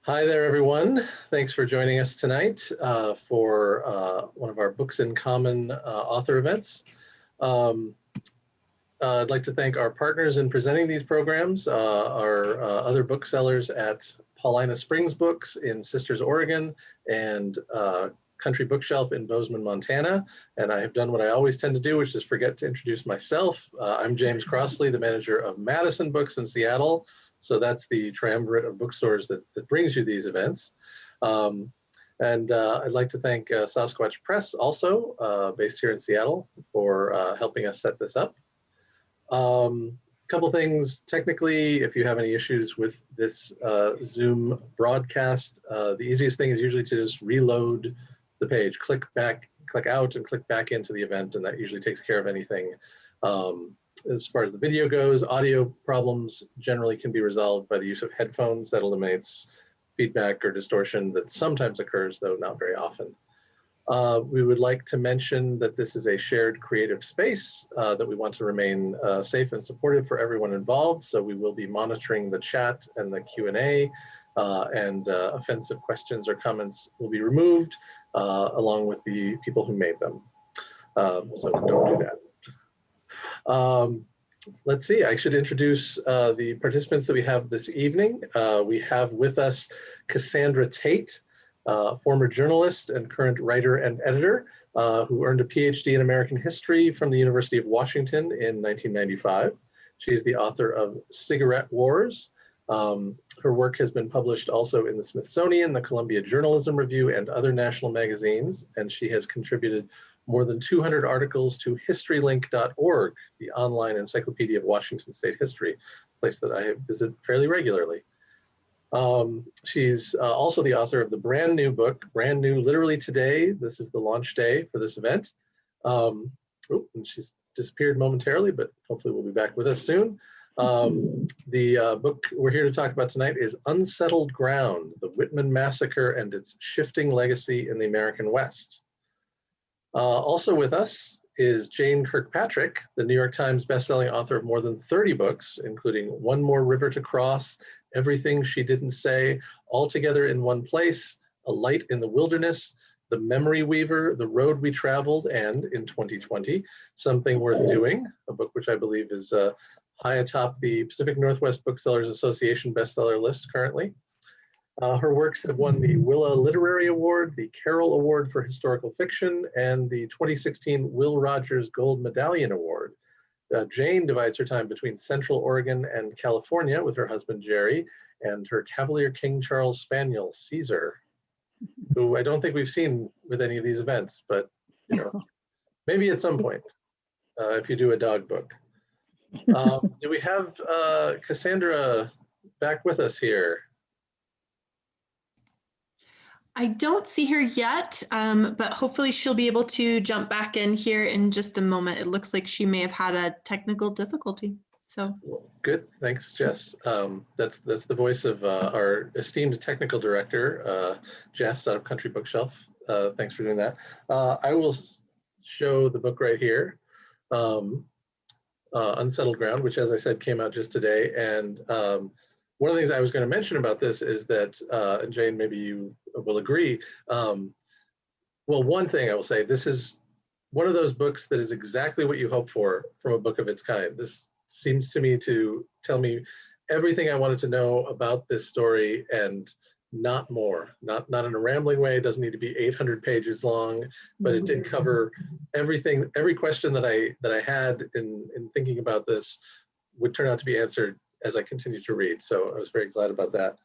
Hi there, everyone. Thanks for joining us tonight for one of our Books in Common author events. I'd like to thank our partners in presenting these programs, our other booksellers at Paulina Springs Books in Sisters, Oregon, and Country Bookshelf in Bozeman, Montana. And I have done what I always tend to do, which is forget to introduce myself. I'm James Crossley, the manager of Madison Books in Seattle. So that's the triumvirate of bookstores that brings you these events. I'd like to thank Sasquatch Press, also based here in Seattle, for helping us set this up. Couple things technically, if you have any issues with this Zoom broadcast, the easiest thing is usually to just reload the page, click out and click back into the event, and that usually takes care of anything. As far as the video goes, audio problems generally can be resolved by the use of headphones. That eliminates feedback or distortion that sometimes occurs, though not very often. We would like to mention that this is a shared creative space, that we want to remain safe and supportive for everyone involved. So we will be monitoring the chat and the Q&A, and offensive questions or comments will be removed along with the people who made them. So don't do that. Let's see, I should introduce the participants that we have this evening. We have with us Cassandra Tate, former journalist and current writer and editor, who earned a PhD in American history from the University of Washington in 1995. She is the author of Cigarette Wars. Her work has been published also in the Smithsonian, the Columbia Journalism Review, and other national magazines, and she has contributed more than 200 articles to historylink.org, the online encyclopedia of Washington state history, a place that I visit fairly regularly. She's also the author of the brand new book, brand new literally today. This is the launch day for this event. And she's disappeared momentarily, but hopefully will be back with us soon. The book we're here to talk about tonight is Unsettled Ground, the Whitman Massacre and its Shifting Legacy in the American West. Also with us is Jane Kirkpatrick, the New York Times bestselling author of more than 30 books, including One More River to Cross, Everything She Didn't Say, All Together in One Place, A Light in the Wilderness, The Memory Weaver, The Road We Traveled, and in 2020, Something Worth Doing, a book which I believe is high atop the Pacific Northwest Booksellers Association bestseller list currently. Her works have won the Willa Literary Award, the Carroll Award for Historical Fiction, and the 2016 Will Rogers Gold Medallion Award. Jane divides her time between Central Oregon and California with her husband Jerry and her Cavalier King Charles Spaniel, Caesar, who I don't think we've seen with any of these events, but you know, maybe at some point, if you do a dog book. Do we have Cassandra back with us here? I don't see her yet, but hopefully she'll be able to jump back in here in just a moment. It looks like she may have had a technical difficulty. So good, thanks, Jess. That's the voice of our esteemed technical director, Jess, out of Country Bookshelf. Thanks for doing that. I will show the book right here, Unsettled Ground, which, as I said, came out just today. And one of the things I was going to mention about this is that, and Jane, maybe you will agree. Well, one thing I will say, this is one of those books that is exactly what you hope for from a book of its kind. This seems to me to tell me everything I wanted to know about this story and not more. Not in a rambling way. It doesn't need to be 800 pages long, but it did cover everything. Every question that I had in thinking about this would turn out to be answered as I continued to read. So I was very glad about that.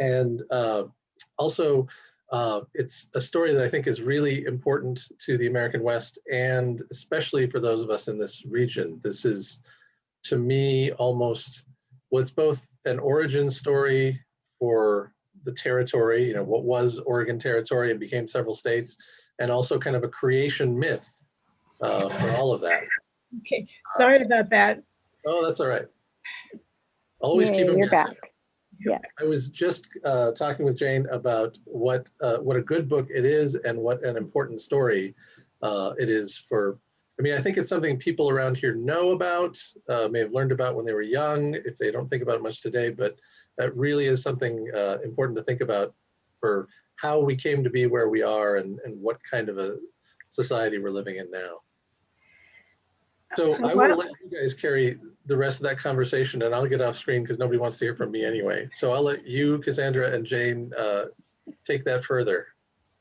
And also, it's a story that I think is really important to the American West, and especially for those of us in this region. This is, to me, almost, well, it's both an origin story for the territory, you know, what was Oregon Territory and became several states, and also kind of a creation myth for all of that. Okay, sorry about that. Oh, that's all right. Always keep them guessing. Back. Yeah. I was just talking with Jane about what a good book it is and what an important story it is for I mean, I think it's something people around here know about, may have learned about when they were young, if they don't think about it much today, but that really is something important to think about for how we came to be where we are and what kind of a society we're living in now. So I will let you guys carry the rest of that conversation, and I'll get off screen because nobody wants to hear from me anyway. So I'll let you, Cassandra and Jane, take that further.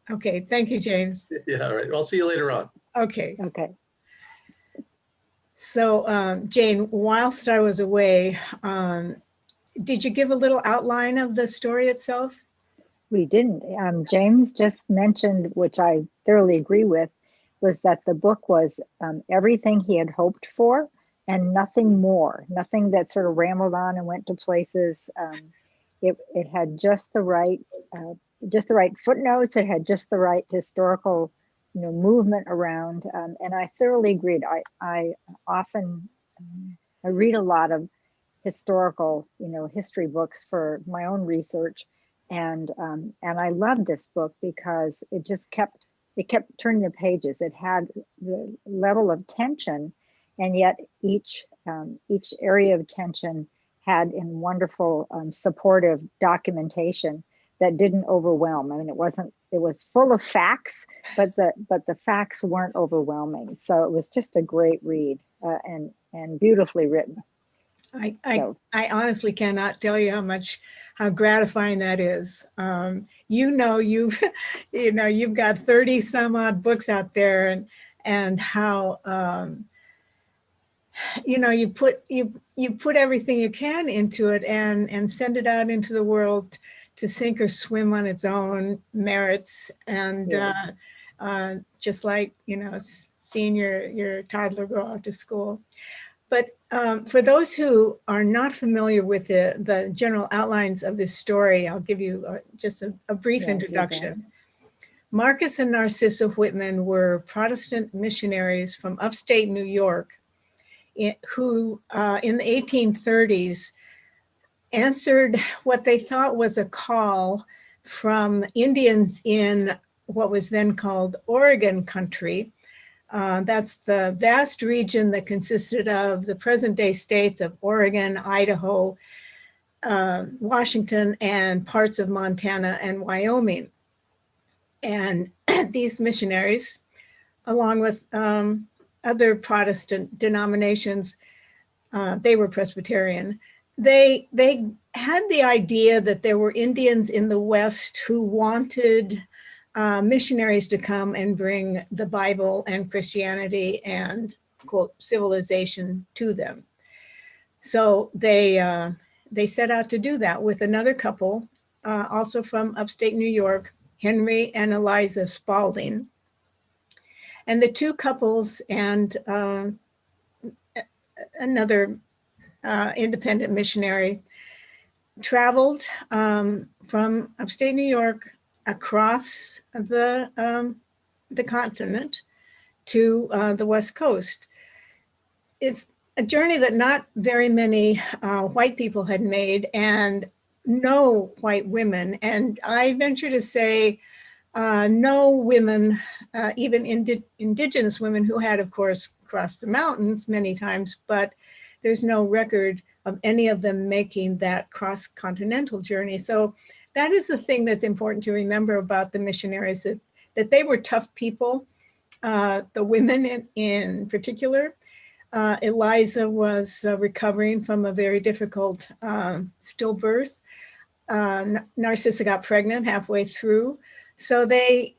Okay, thank you, James. Yeah, all right. I'll see you later on. Okay. Okay. So Jane, whilst I was away, did you give a little outline of the story itself? We didn't. James just mentioned, which I thoroughly agree with, was that the book was everything he had hoped for and nothing more, nothing that sort of rambled on and went to places. It had just the right footnotes. It had just the right historical, movement around. And I thoroughly agreed. I often I read a lot of historical, history books for my own research. And I loved this book because it just kept turning the pages. It had the level of tension, and yet each area of tension had in wonderful supportive documentation that didn't overwhelm. I mean, it was full of facts, but the facts weren't overwhelming. So it was just a great read and beautifully written. I honestly cannot tell you how gratifying that is. You've got 30 some odd books out there, and how you put everything you can into it and send it out into the world to sink or swim on its own merits, and just like seeing your toddler go off to school. But for those who are not familiar with the general outlines of this story, I'll give you just a brief introduction. Marcus and Narcissa Whitman were Protestant missionaries from upstate New York who in the 1830s answered what they thought was a call from Indians in what was then called Oregon country. That's the vast region that consisted of the present-day states of Oregon, Idaho, Washington, and parts of Montana and Wyoming. And these missionaries, along with other Protestant denominations, they were Presbyterian. They had the idea that there were Indians in the West who wanted missionaries to come and bring the Bible and Christianity and, quote, civilization to them. So they set out to do that with another couple, also from upstate New York, Henry and Eliza Spaulding. And the two couples and another independent missionary traveled from upstate New York across the continent to the West Coast. It's a journey that not very many white people had made, and no white women. And I venture to say no women, even indigenous women who had, of course, crossed the mountains many times, but there's no record of any of them making that cross-continental journey. So that is the thing that's important to remember about the missionaries, that they were tough people, the women in particular. Eliza was recovering from a very difficult stillbirth. Narcissa got pregnant halfway through. So the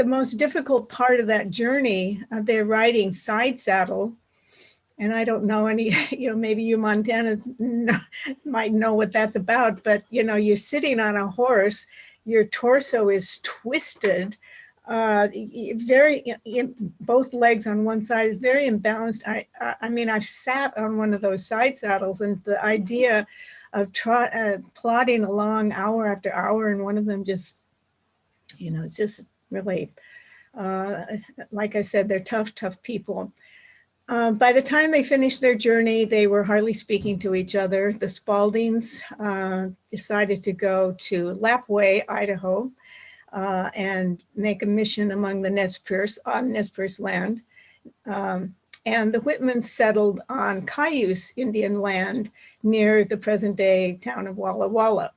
most difficult part of that journey, they're riding side saddle. And I don't know any, maybe you Montanans might know what that's about, but, you're sitting on a horse, your torso is twisted, both legs on one side is very imbalanced. I mean, I've sat on one of those side saddles, and the idea of plodding along hour after hour, and one of them just, it's just really, like I said, they're tough people. By the time they finished their journey, they were hardly speaking to each other. The Spauldings decided to go to Lapway, Idaho, and make a mission among the Nez Perce, on Nez Perce land. And the Whitmans settled on Cayuse Indian land near the present-day town of Walla Walla.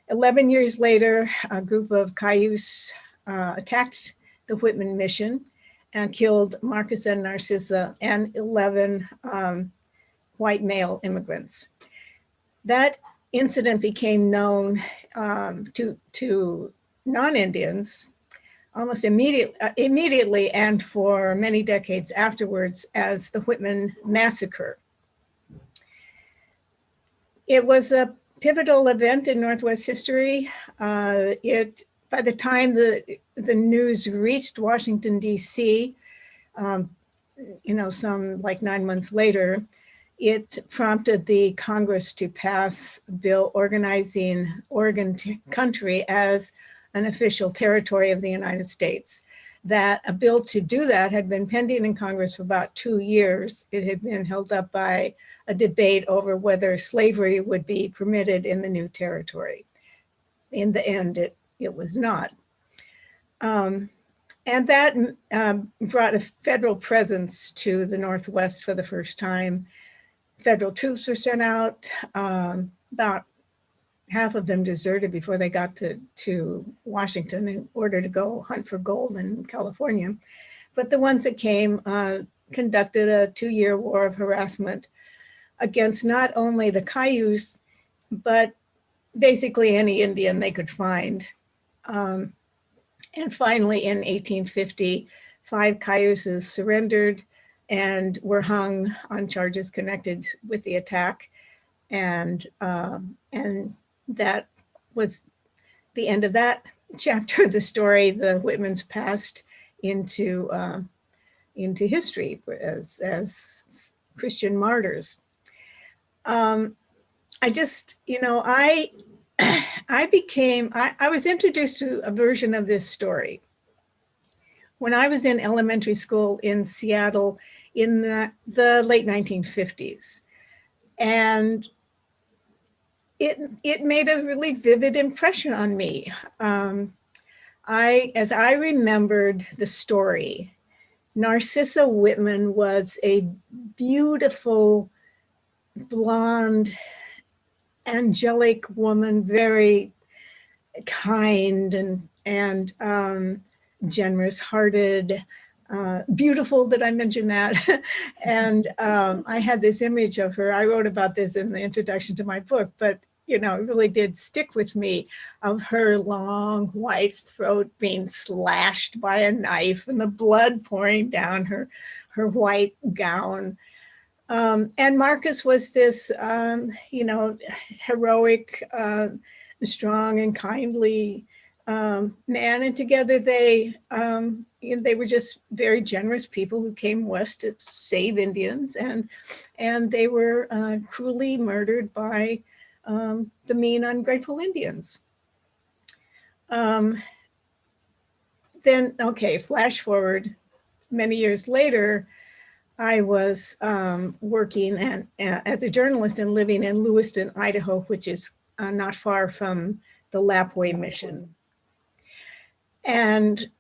11 years later, a group of Cayuse attacked the Whitman mission and killed Marcus and Narcissa and 11 white male immigrants. That incident became known to non-Indians almost immediately and for many decades afterwards as the Whitman Massacre. It was a pivotal event in Northwest history. By the time the news reached Washington, D.C., some like 9 months later, it prompted the Congress to pass a bill organizing Oregon country as an official territory of the United States. That a bill to do that had been pending in Congress for about 2 years. It had been held up by a debate over whether slavery would be permitted in the new territory. In the end, it was not. And that brought a federal presence to the Northwest for the first time. Federal troops were sent out. About half of them deserted before they got to Washington in order to go hunt for gold in California. But the ones that came conducted a 2-year war of harassment against not only the Cayuse, but basically any Indian they could find. And finally, in 1850, 5 Cayuses surrendered and were hung on charges connected with the attack. And that was the end of that chapter of the story. The Whitmans passed into history as Christian martyrs. I was introduced to a version of this story when I was in elementary school in Seattle in the late 1950s. And it made a really vivid impression on me. As I remembered the story, Narcissa Whitman was a beautiful, blonde, angelic woman, very kind and generous-hearted, beautiful. Did I mention that? And I had this image of her. I wrote about this in the introduction to my book, but it really did stick with me, of her long white throat being slashed by a knife and the blood pouring down her white gown. And Marcus was this, heroic, strong and kindly man. And together they were just very generous people who came west to save Indians. And they were cruelly murdered by the mean, ungrateful Indians. Flash forward many years later, I was working as a journalist and living in Lewiston, Idaho, which is not far from the Lapwai mission. And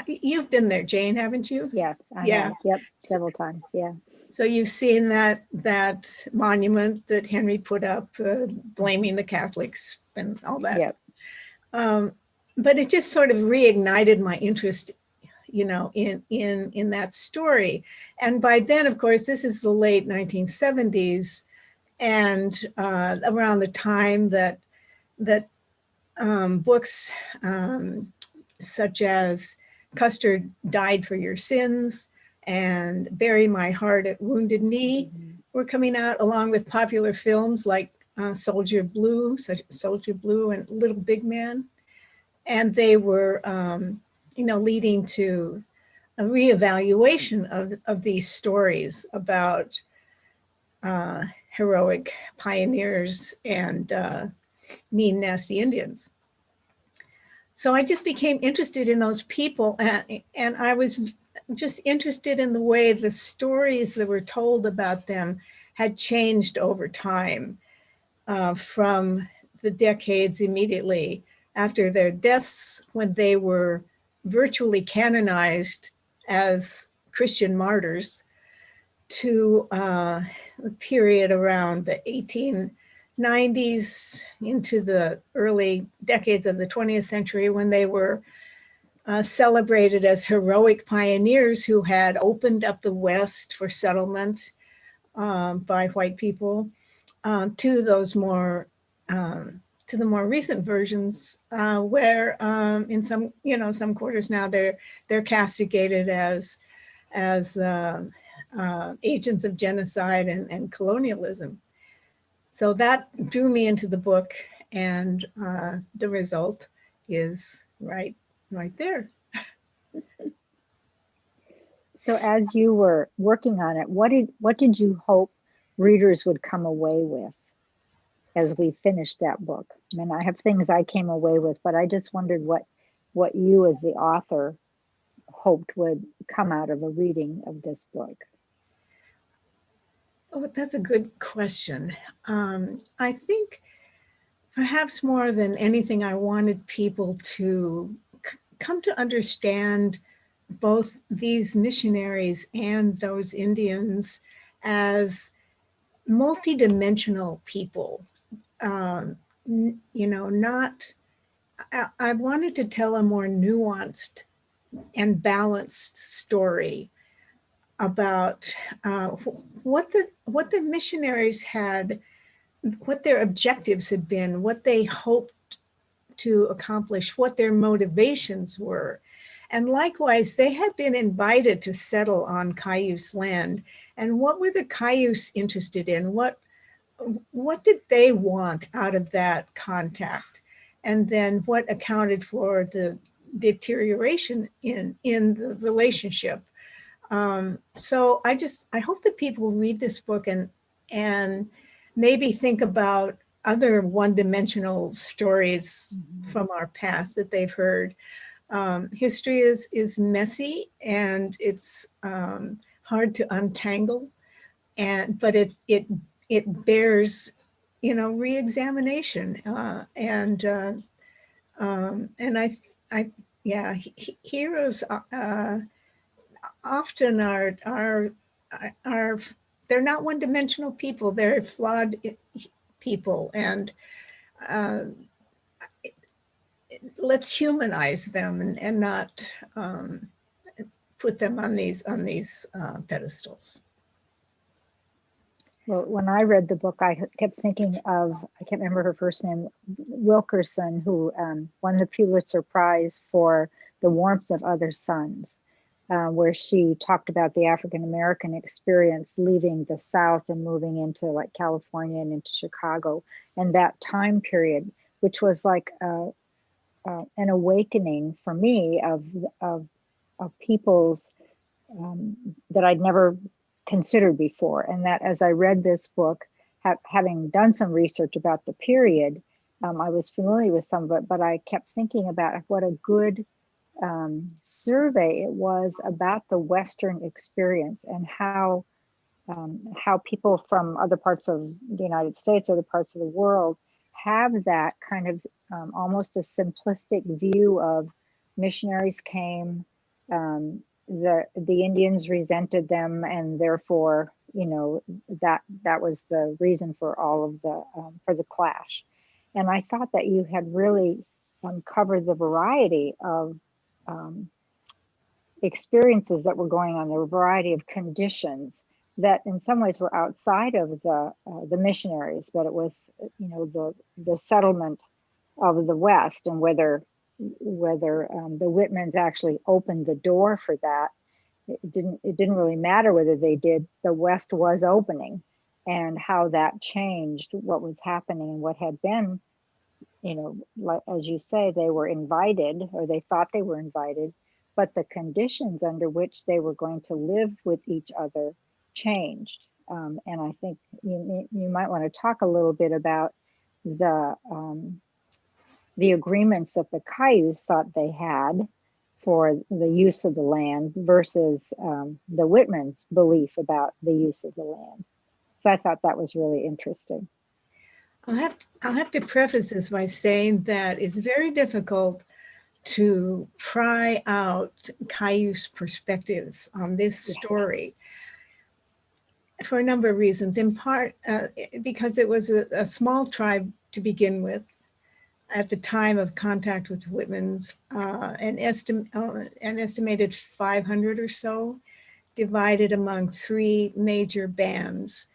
you've been there, Jane, haven't you? Yes, I have. Yep, several times, yeah. So you've seen that monument that Henry put up, blaming the Catholics and all that. Yep. But it just sort of reignited my interest, in that story. And by then, of course, this is the late 1970s, and around the time that books such as Custer Died for Your Sins and Bury My Heart at Wounded Knee were coming out, along with popular films like Soldier Blue and Little Big Man. And they were, leading to a reevaluation of these stories about heroic pioneers and mean, nasty Indians. So I just became interested in those people, and I was just interested in the way the stories that were told about them had changed over time, from the decades immediately after their deaths, when they were, virtually canonized as Christian martyrs to a period around the 1890s into the early decades of the 20th century, when they were celebrated as heroic pioneers who had opened up the West for settlement by white people, to those more to the more recent versions, where in some quarters now they're castigated as agents of genocide and colonialism. So that drew me into the book, and the result is right there. So as you were working on it, what did you hope readers would come away with as we finished that book? I mean, I have things I came away with, but I just wondered what you as the author hoped would come out of a reading of this book. Oh, that's a good question. I think perhaps more than anything, I wanted people to come to understand both these missionaries and those Indians as multidimensional people. I wanted to tell a more nuanced and balanced story about what the missionaries had, what their objectives had been, what they hoped to accomplish, what their motivations were. And likewise, they had been invited to settle on Cayuse land. And what were the Cayuse interested in? What did they want out of that contact? And then what accounted for the deterioration in the relationship? So I hope that people read this book and maybe think about other one-dimensional stories from our past that they've heard. History is messy, and it's hard to untangle, but it bears re-examination, heroes often are they're not one-dimensional people. They're flawed people, and let's humanize them and not put them on these pedestals. Well, when I read the book, I kept thinking of, I can't remember her first name, Wilkerson, who won the Pulitzer Prize for The Warmth of Other Suns, where she talked about the African-American experience leaving the South and moving into like California and into Chicago, and that time period, which was like an awakening for me of peoples that I'd never considered before. And that as I read this book, having done some research about the period, I was familiar with some of it, but I kept thinking about what a good survey it was about the Western experience and how people from other parts of the United States, other parts of the world, have that kind of almost a simplistic view of missionaries came, the Indians resented them, and therefore, that was the reason for all of the clash. And I thought that you had really covered the variety of experiences that were going on, the variety of conditions that in some ways were outside of the missionaries, but it was the settlement of the West, and whether the Whitmans actually opened the door for that. It didn't really matter whether they did. The West was opening, and how that changed what was happening and what had been, like, as you say, they were invited, or they thought they were invited, but the conditions under which they were going to live with each other changed. And I think you might want to talk a little bit about the agreements that the Cayuse thought they had for the use of the land versus the Whitmans' belief about the use of the land. So I thought that was really interesting. I'll have to preface this by saying that it's very difficult to pry out Cayuse perspectives on this story for a number of reasons. In part, because it was a small tribe to begin with at the time of contact with Whitmans, an estimated 500 or so, divided among 3 major bands,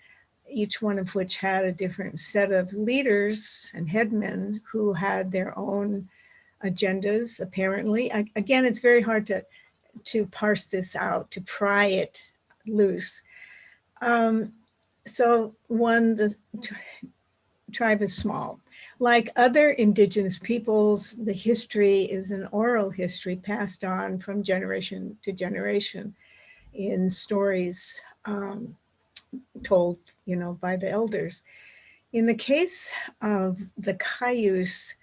each one of which had a different set of leaders and headmen who had their own agendas, apparently. Again, it's very hard to parse this out, to pry it loose. So one, the tribe is small. Like other indigenous peoples, the history is an oral history passed on from generation to generation in stories told, by the elders. In the case of the Cayuse,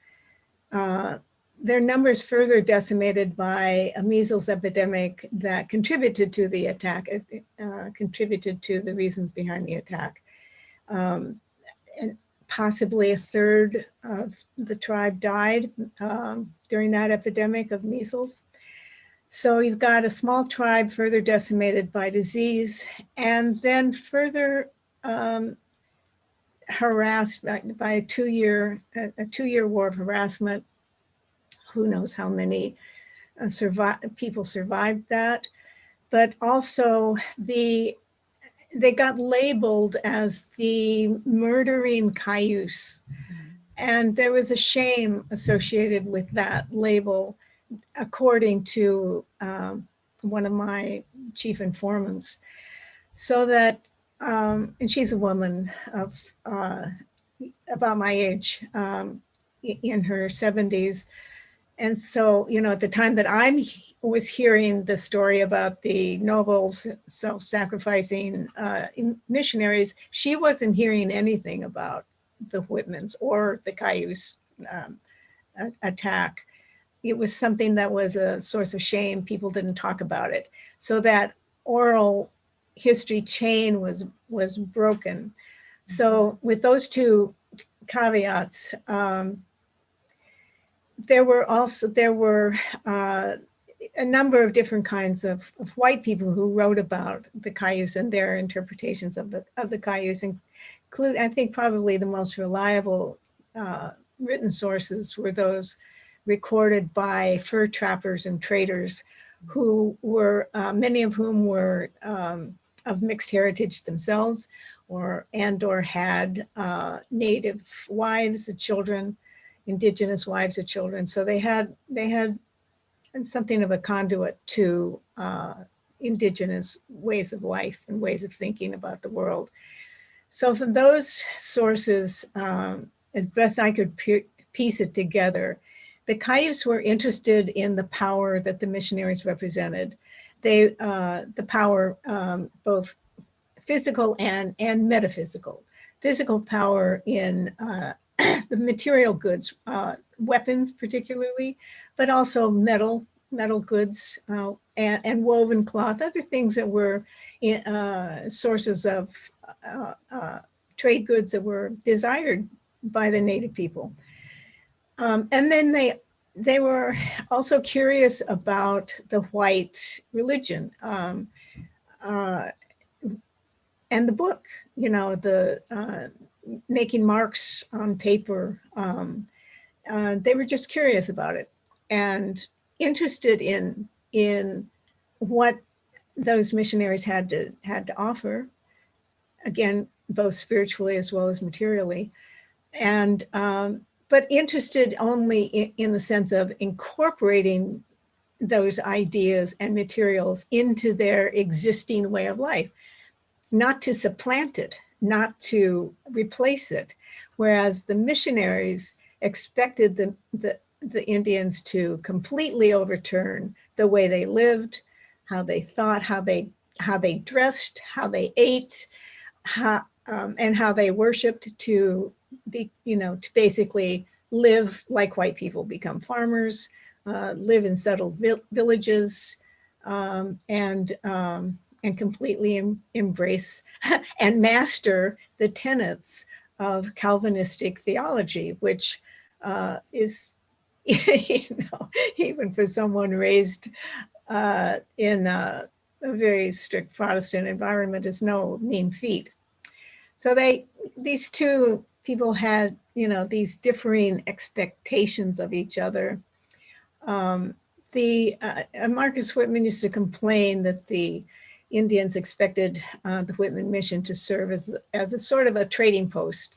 their numbers further decimated by a measles epidemic that contributed to the attack, contributed to the reasons behind the attack. And possibly a third of the tribe died during that epidemic of measles. So you've got a small tribe further decimated by disease, and then further harassed by a two-year war of harassment. Who knows how many people survived that, but also they got labeled as the murdering Cayuse. And there was a shame associated with that label, according to one of my chief informants. So that, and she's a woman of about my age, in her 70s. And so, at the time that I was hearing the story about the nobles self-sacrificing missionaries, she wasn't hearing anything about the Whitmans or the Cayuse attack. It was something that was a source of shame. People didn't talk about it. So that oral history chain was broken. So with those two caveats, there were a number of different kinds of white people who wrote about the Cayuse and their interpretations of the Cayuse, include, I think probably the most reliable written sources were those recorded by fur trappers and traders, who were, many of whom were of mixed heritage themselves, or had native wives and children, indigenous wives and children. So they had something of a conduit to indigenous ways of life and ways of thinking about the world. So from those sources, as best I could piece it together, the Cayuse were interested in the power that the missionaries represented. The power, both physical and metaphysical. Physical power in the material goods, weapons particularly, but also metal goods and woven cloth, other things that were sources of trade goods that were desired by the native people. And then they were also curious about the white religion and the book, the making marks on paper. They were just curious about it and interested in what those missionaries had to offer, again, both spiritually as well as materially, and but interested only in the sense of incorporating those ideas and materials into their existing way of life, not to supplant it, not to replace it. Whereas the missionaries expected the Indians to completely overturn the way they lived, how they thought, how they dressed, how they ate, and how they worshiped, to be, to basically live like white people, become farmers, live in settled villages, and completely embrace and master the tenets of Calvinistic theology, which is Even for someone raised in a very strict Protestant environment, is no mean feat. So these two people had, these differing expectations of each other. Marcus Whitman used to complain that the Indians expected the Whitman mission to serve as a sort of a trading post.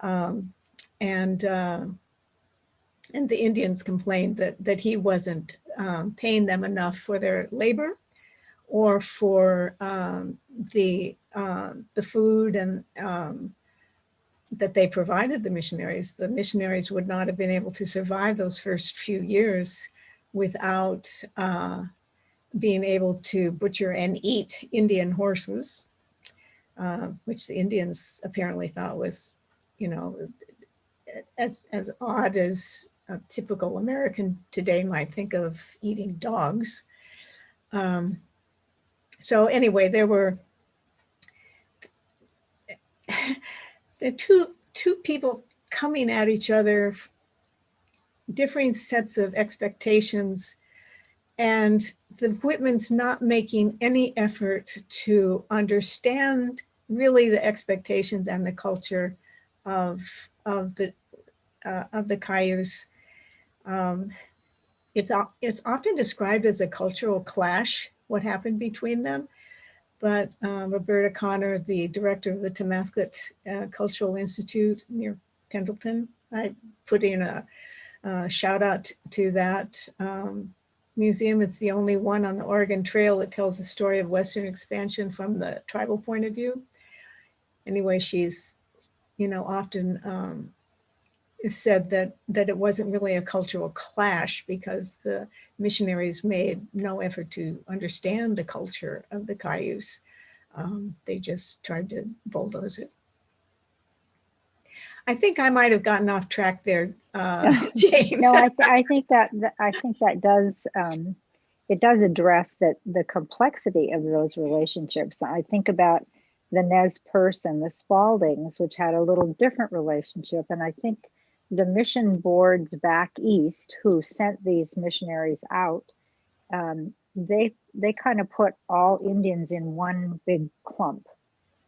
And the Indians complained that he wasn't paying them enough for their labor or for the food and that they provided the missionaries. The missionaries would not have been able to survive those first few years without being able to butcher and eat Indian horses, which the Indians apparently thought was, as odd as a typical American today might think of eating dogs. So anyway, there were the two people coming at each other, differing sets of expectations, and the Whitmans not making any effort to understand really the expectations and the culture of the Cayuse. It's often described as a cultural clash, what happened between them. But Roberta Connor, the director of the Temascot Cultural Institute near Pendleton, I put in a shout out to that museum. It's the only one on the Oregon Trail that tells the story of Western expansion from the tribal point of view. Anyway, she's, often said that it wasn't really a cultural clash because the missionaries made no effort to understand the culture of the Cayuse. They just tried to bulldoze it. I think I might have gotten off track there, Jane. No, I think that does it does address the complexity of those relationships. I think about the Nez Perce and the Spauldings, which had a little different relationship, and I think the mission boards back east who sent these missionaries out, they kind of put all Indians in one big clump,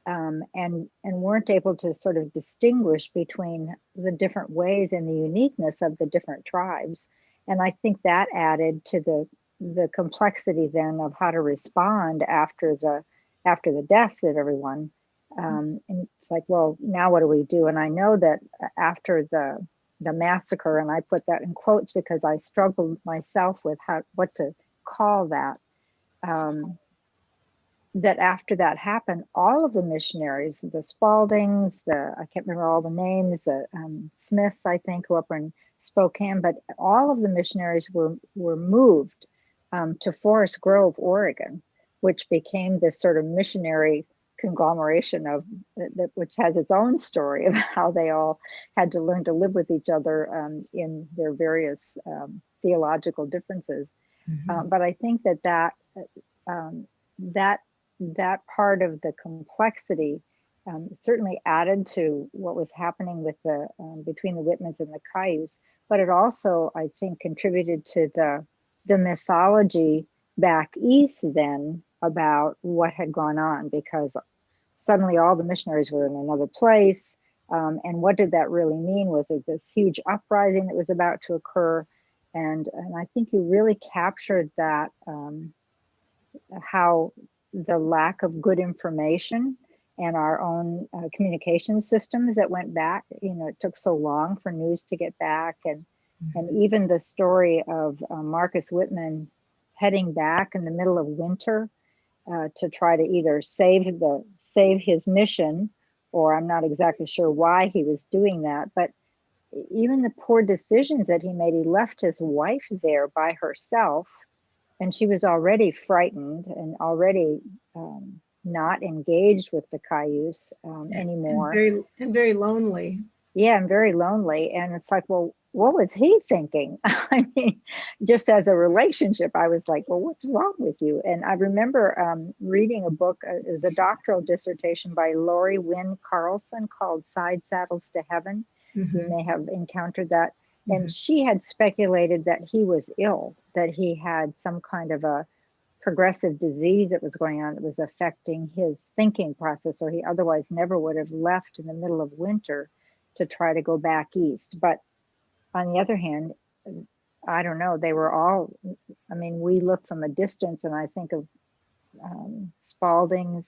and weren't able to sort of distinguish between the different ways and the uniqueness of the different tribes. And I think that added to the complexity then of how to respond after the death of everyone. And it's like, well, now what do we do? And I know that after the massacre, and I put that in quotes because I struggled myself with what to call that, that after that happened, all of the missionaries, the Spauldings, I can't remember all the names, the Smiths, I think, who up in Spokane, but all of the missionaries were moved to Forest Grove, Oregon, which became this sort of missionary conglomeration which has its own story of how they all had to learn to live with each other in their various theological differences. Mm-hmm. But I think that part of the complexity certainly added to what was happening with between the Whitmans and the Cayuse, but it also, I think, contributed to the mythology back east then about what had gone on, because suddenly all the missionaries were in another place. And what did that really mean? Was it this huge uprising that was about to occur? And I think you really captured that, how the lack of good information and our own communication systems that went back, it took so long for news to get back. And even the story of Marcus Whitman heading back in the middle of winter to try to either save his mission, or I'm not exactly sure why he was doing that, but even the poor decisions that he made, he left his wife there by herself, and she was already frightened and already not engaged with the Cayuse anymore. And very lonely. Yeah, and very lonely. And it's like, well, what was he thinking? I mean, just as a relationship, I was like, well, what's wrong with you? And I remember reading a book, it was a doctoral dissertation by Lori Wynn Carlson called Side Saddles to Heaven. Mm-hmm. You may have encountered that. And she had speculated that he was ill, that he had some kind of a progressive disease that was going on that was affecting his thinking process, or he otherwise never would have left in the middle of winter to try to go back east. But on the other hand, I don't know, they were all, I mean, we look from a distance and I think of Spauldings,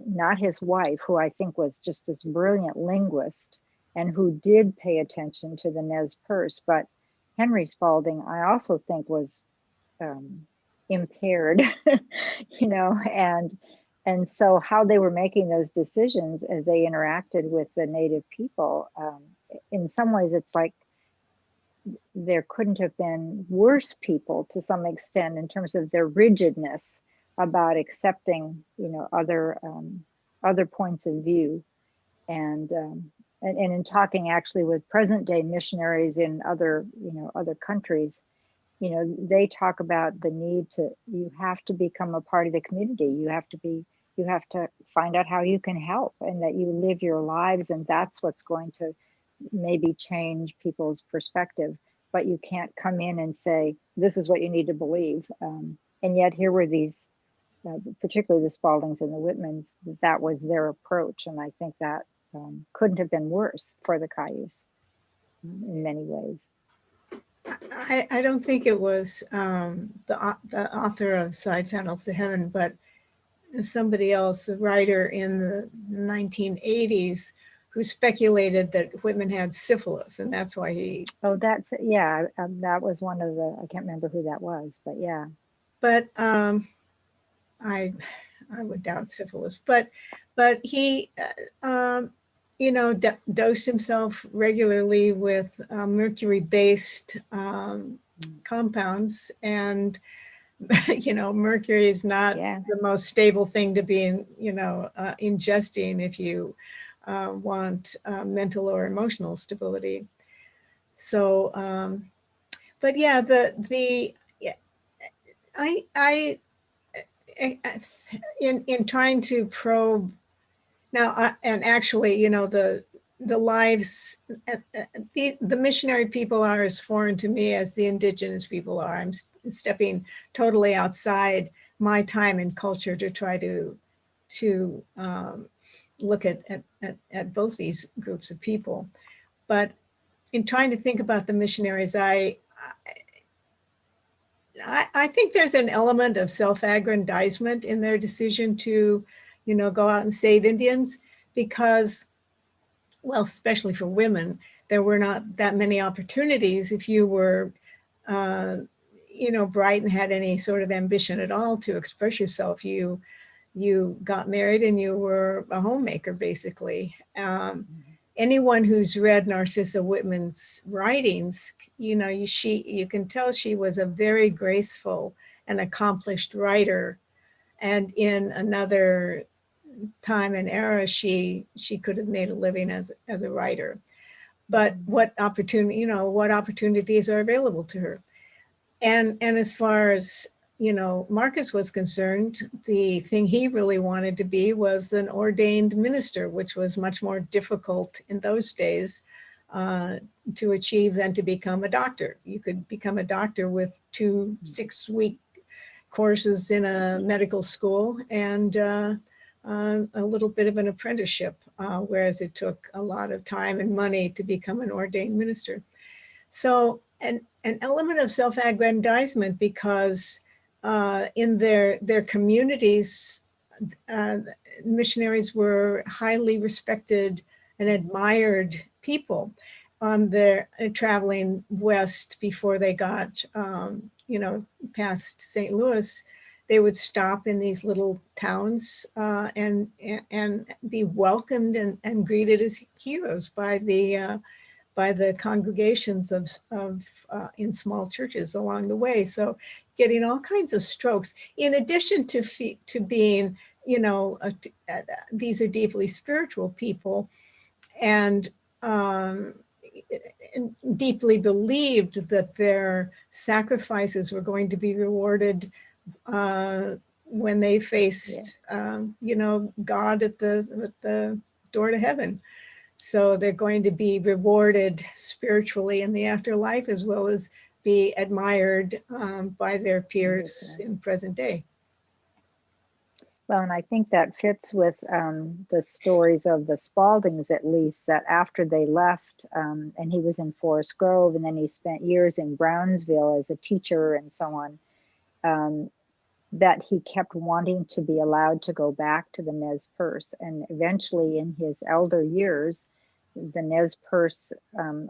not his wife, who I think was just this brilliant linguist and who did pay attention to the Nez Perce, but Henry Spaulding, I also think was impaired, you know, and so how they were making those decisions as they interacted with the native people, in some ways it's like there couldn't have been worse people to some extent in terms of their rigidness about accepting, you know, other points of view, and in talking actually with present day missionaries in other, you know, other countries, you know, they talk about the need to, you have to become a part of the community. You have to find out how you can help, and that you live your lives, and that's what's going to maybe change people's perspective. But you can't come in and say, this is what you need to believe. And yet here were these, particularly the Spauldings and the Whitmans, that was their approach. And I think that couldn't have been worse for the Cayuse in many ways. I don't think it was the author of Side Channels to Heaven, but somebody else, a writer in the 1980s, who speculated that Whitman had syphilis, and that's why he. Oh, that's, yeah, that was one of the, I can't remember who that was, but yeah. But I would doubt syphilis, but he, you know, dosed himself regularly with mercury-based compounds, and you know, mercury is not the most stable thing to be, you know, ingesting if you want mental or emotional stability. So, but yeah, I in trying to probe now, and actually, you know, the lives, the missionary people are as foreign to me as the indigenous people are. I'm stepping totally outside my time and culture to try to look at both these groups of people. But in trying to think about the missionaries, I think there's an element of self-aggrandizement in their decision to, you know, go out and save Indians, because, well, especially for women, there were not that many opportunities if you were, you know, bright and had any sort of ambition at all to express yourself. You got married and you were a homemaker, basically. Anyone who's read Narcissa Whitman's writings, you know, you can tell she was a very graceful and accomplished writer. And in another time and era, she could have made a living as a writer. But what opportunities are available to her? And as far as, you know, Marcus was concerned, the thing he really wanted to be was an ordained minister, which was much more difficult in those days to achieve than to become a doctor. You could become a doctor with 2 6-week courses in a medical school and a little bit of an apprenticeship, whereas it took a lot of time and money to become an ordained minister. So an element of self-aggrandizement, because in their communities, missionaries were highly respected and admired people on their traveling west before they got, you know, past St. Louis. They would stop in these little towns and be welcomed and greeted as heroes by the congregations of in small churches along the way. So getting all kinds of strokes, in addition to being, you know, these are deeply spiritual people, and deeply believed that their sacrifices were going to be rewarded when they faced, you know, God at the door to heaven. So they're going to be rewarded spiritually in the afterlife, as well as be admired by their peers in present day. Well, and I think that fits with the stories of the Spauldings, at least, that after they left, and he was in Forest Grove, and then he spent years in Brownsville as a teacher and so on, that he kept wanting to be allowed to go back to the Nez Perce. And eventually, in his elder years, the Nez Perce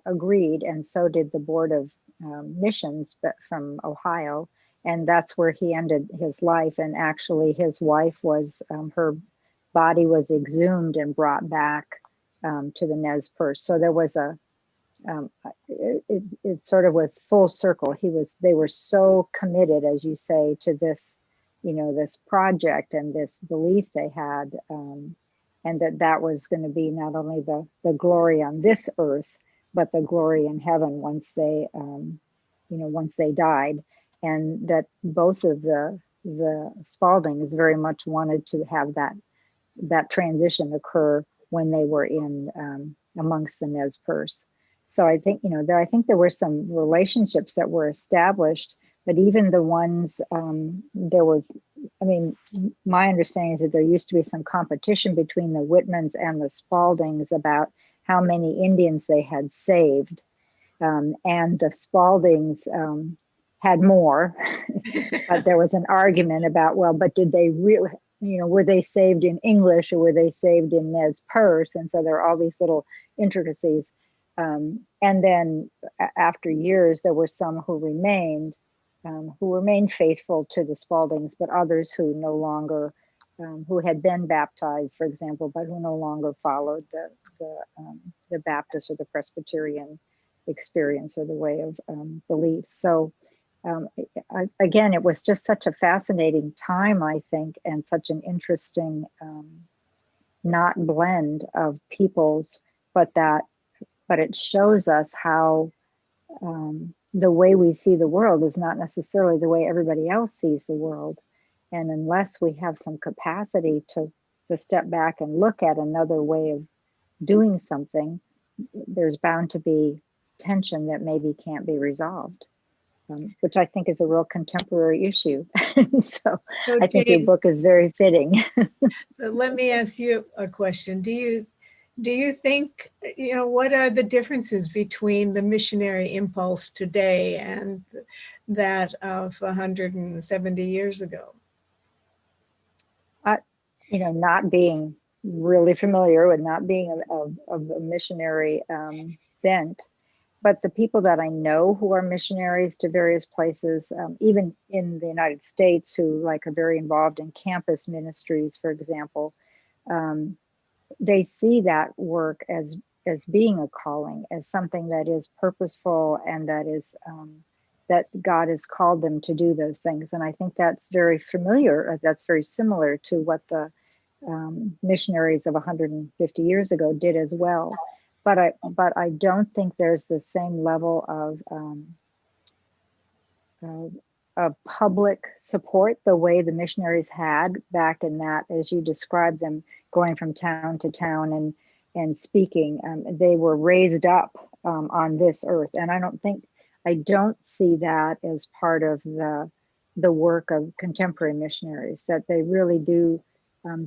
agreed, and so did the Board of Missions from Ohio. And that's where he ended his life. And actually, his wife was, her body was exhumed and brought back to the Nez Perce. So there was it sort of was full circle. They were so committed, as you say, to this, this project and this belief they had, and that was going to be not only the glory on this earth, but the glory in heaven once they, once they died. And that both of the Spauldings very much wanted to have that transition occur when they were in amongst the Nez Perce. So I think I think there were some relationships that were established, but even the ones there was. I mean, my understanding is that there used to be some competition between the Whitmans and the Spauldings about how many Indians they had saved, and the Spauldings had more, but there was an argument about, well, but did they really, were they saved in English or were they saved in Nez Perce? And so there are all these little intricacies. And then after years, there were some who remained faithful to the Spauldings, but others who no longer, who had been baptized, for example, but who no longer followed the Baptist or the Presbyterian experience or the way of belief. So again, it was just such a fascinating time, I think, and such an interesting not blend of peoples, but it shows us how the way we see the world is not necessarily the way everybody else sees the world. And unless we have some capacity to step back and look at another way of doing something, there's bound to be tension that maybe can't be resolved. Which I think is a real contemporary issue. So I think your book is very fitting. Let me ask you a question. Do you think, what are the differences between the missionary impulse today and that of 170 years ago? Not being really familiar with not being of a missionary bent, but the people that I know who are missionaries to various places, even in the United States, who are very involved in campus ministries, for example, they see that work as being a calling, as something that is purposeful and that is that God has called them to do those things. And I think that's very familiar. That's very similar to what the missionaries of 150 years ago did as well. But I don't think there's the same level of public support the way the missionaries had back in that, as you described them, going from town to town and speaking. They were raised up on this earth, and I don't see that as part of the work of contemporary missionaries. That they really do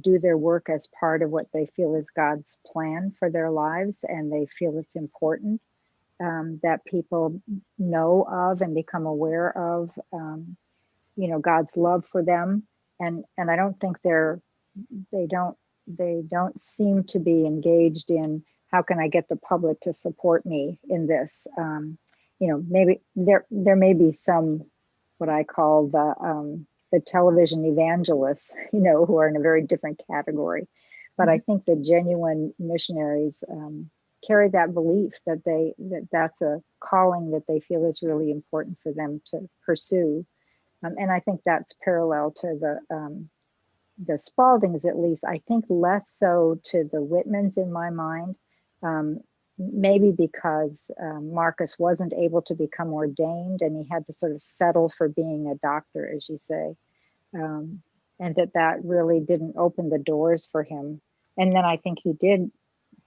their work as part of what they feel is God's plan for their lives, and they feel it's important that people know of and become aware of, God's love for them. And I don't think they don't seem to be engaged in how can I get the public to support me in this. Maybe there may be some what I call the television evangelists, who are in a very different category. But I think the genuine missionaries carry that belief that that's a calling that they feel is really important for them to pursue. And I think that's parallel to the Spauldings, at least. I think less so to the Whitmans in my mind, maybe because Marcus wasn't able to become ordained and he had to sort of settle for being a doctor, as you say, and that really didn't open the doors for him. And then I think he did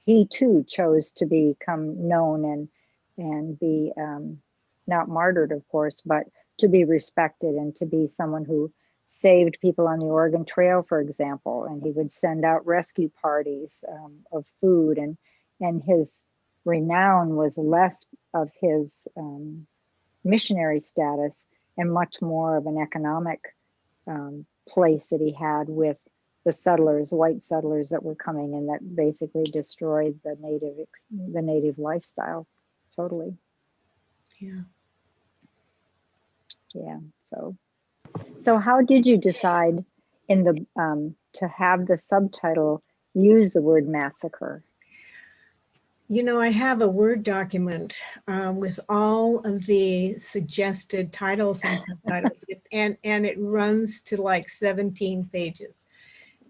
he too chose to become known and be not martyred, of course, but to be respected and to be someone who saved people on the Oregon Trail, for example. And he would send out rescue parties of food, and his renown was less of his missionary status and much more of an economic place that he had with the settlers, white settlers that were coming and that basically destroyed the native lifestyle totally. Yeah. Yeah. So how did you decide in the to have the subtitle use the word massacre? You know, I have a Word document with all of the suggested titles and subtitles, and it runs to like 17 pages,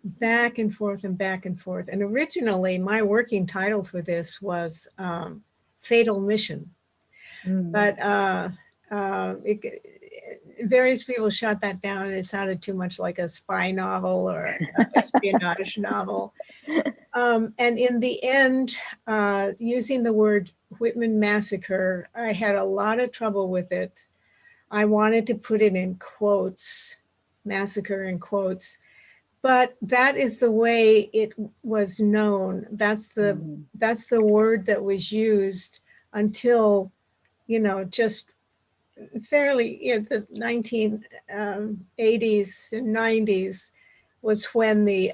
back and forth and back and forth. And originally, my working title for this was Fatal Mission. But various people shot that down, and it sounded too much like a spy novel or an espionage novel. And in the end, using the word Whitman Massacre, I had a lot of trouble with it. I wanted to put it in quotes, massacre in quotes, but that is the way it was known. That's the word that was used until, you know, just fairly in the 1980s and 90s was when the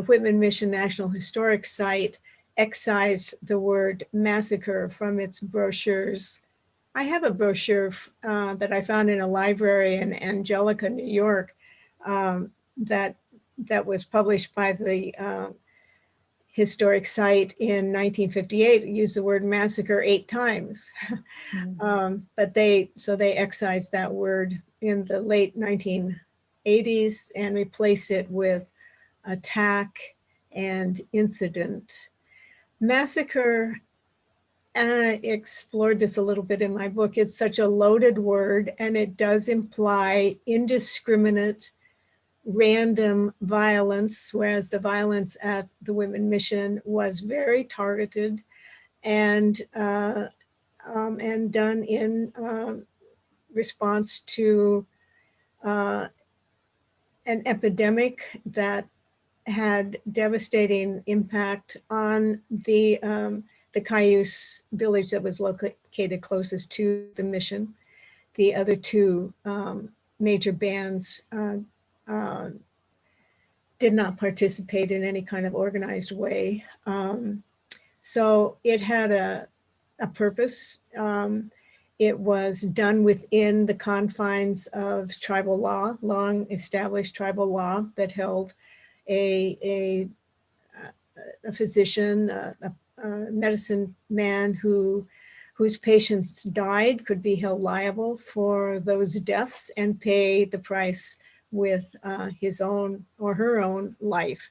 Whitman Mission National Historic Site excised the word massacre from its brochures. I have a brochure that I found in a library in Angelica, New York, that was published by the historic site in 1958. It used the word massacre 8 times. But they excised that word in the late 1980s and replaced it with attack and incident. Massacre, and I explored this a little bit in my book, it's such a loaded word, and it does imply indiscriminate, random violence, whereas the violence at the Whitman Mission was very targeted and done in response to an epidemic that had devastating impact on the Cayuse village that was located closest to the mission. The other 2 major bands did not participate in any kind of organized way. So it had a purpose. It was done within the confines of tribal law, long established tribal law that held a physician, a medicine man whose patients died could be held liable for those deaths and pay the price with his own or her own life.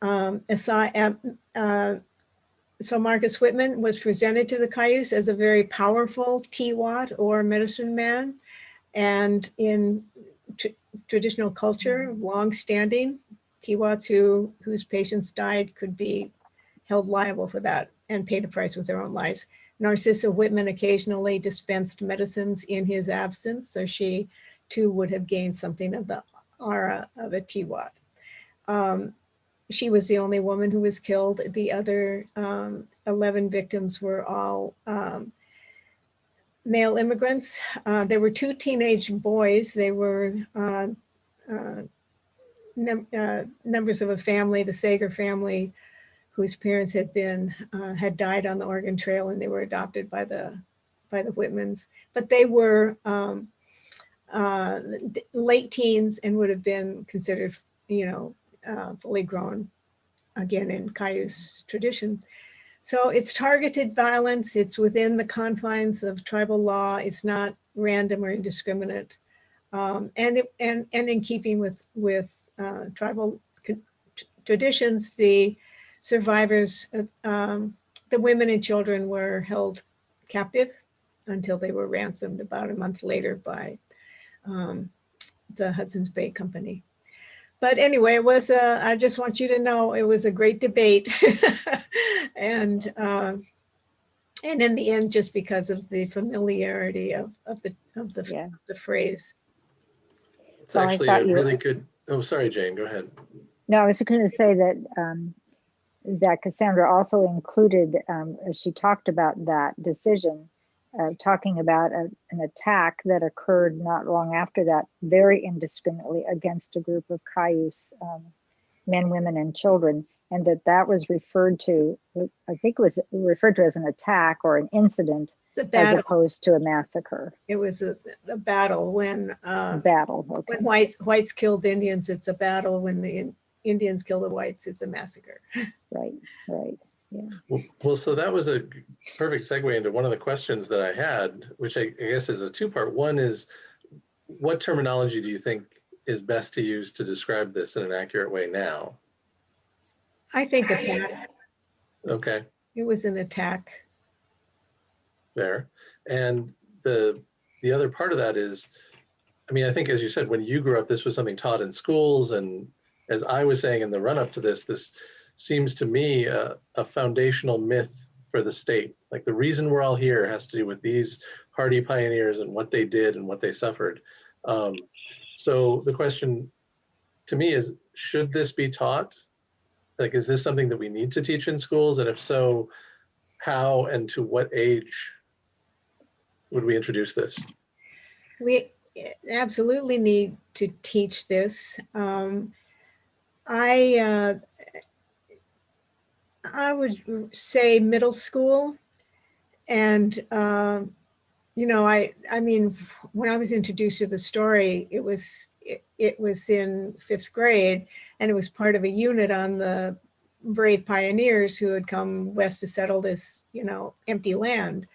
So Marcus Whitman was presented to the Cayuse as a very powerful Tiwat or medicine man, and in traditional culture, long-standing, Tiwats whose patients died could be held liable for that and pay the price with their own lives. Narcissa Whitman occasionally dispensed medicines in his absence, so she too would have gained something of the aura of a Tiwat. She was the only woman who was killed. The other 11 victims were all male immigrants. There were 2 teenage boys. They were members of a family, the Sager family, whose parents had died on the Oregon Trail, and they were adopted by the Whitmans. But they were late teens and would have been considered, fully grown, again in Cayuse tradition. So it's targeted violence. It's within the confines of tribal law. It's not random or indiscriminate, and in keeping with tribal traditions. The survivors, the women and children, were held captive until they were ransomed about a month later by the Hudson's Bay Company. But anyway, it was I just want you to know it was a great debate. and in the end, just because of the familiarity of Yeah. the phrase. It's Well, I actually thought a you- really good, oh, sorry, Jane, go ahead. No, I was going to say that that Cassandra also included, as she talked about that decision, talking about an attack that occurred not long after that, very indiscriminately against a group of Cayuse men, women, and children, and that was referred to, I think it was referred to as an attack or an incident, It's a as battle. opposed to a massacre. It was a battle when A battle, okay. when whites killed Indians. It's a battle. When the Indians kill the whites, it's a massacre. Right, right, yeah. Well, so that was a perfect segue into one of the questions that I had, which I guess is a two-part. One is, what terminology do you think is best to use to describe this in an accurate way now? I think attack. Okay, It was an attack. there. And the other part of that is, I mean, I think as you said, when you grew up, this was something taught in schools. And as I was saying in the run-up to this seems to me a foundational myth for the state. Like, the reason we're all here has to do with these hardy pioneers and what they did and what they suffered. So the question to me is, should this be taught? Like, is this something that we need to teach in schools? And if so, how and to what age would we introduce this? We absolutely need to teach this. I would say middle school. And, you know, I mean, when I was introduced to the story, it was in 5th grade, and it was part of a unit on the brave pioneers who had come west to settle this, you know, empty land.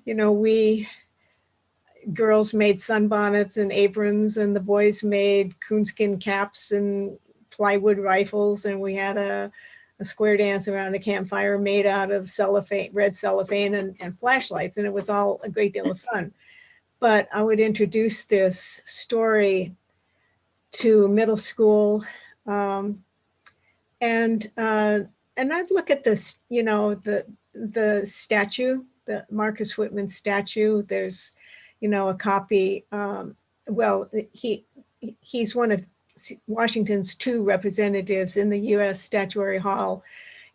You know, we girls made sunbonnets and aprons, and the boys made coonskin caps and plywood rifles, and we had a square dance around a campfire made out of cellophane, red cellophane, and flashlights, and it was all a great deal of fun. But I would introduce this story to middle school, and I'd look at this, you know, the statue, the Marcus Whitman statue. There's, you know, a copy. Well, he's one of Washington's 2 representatives in the U.S. Statuary Hall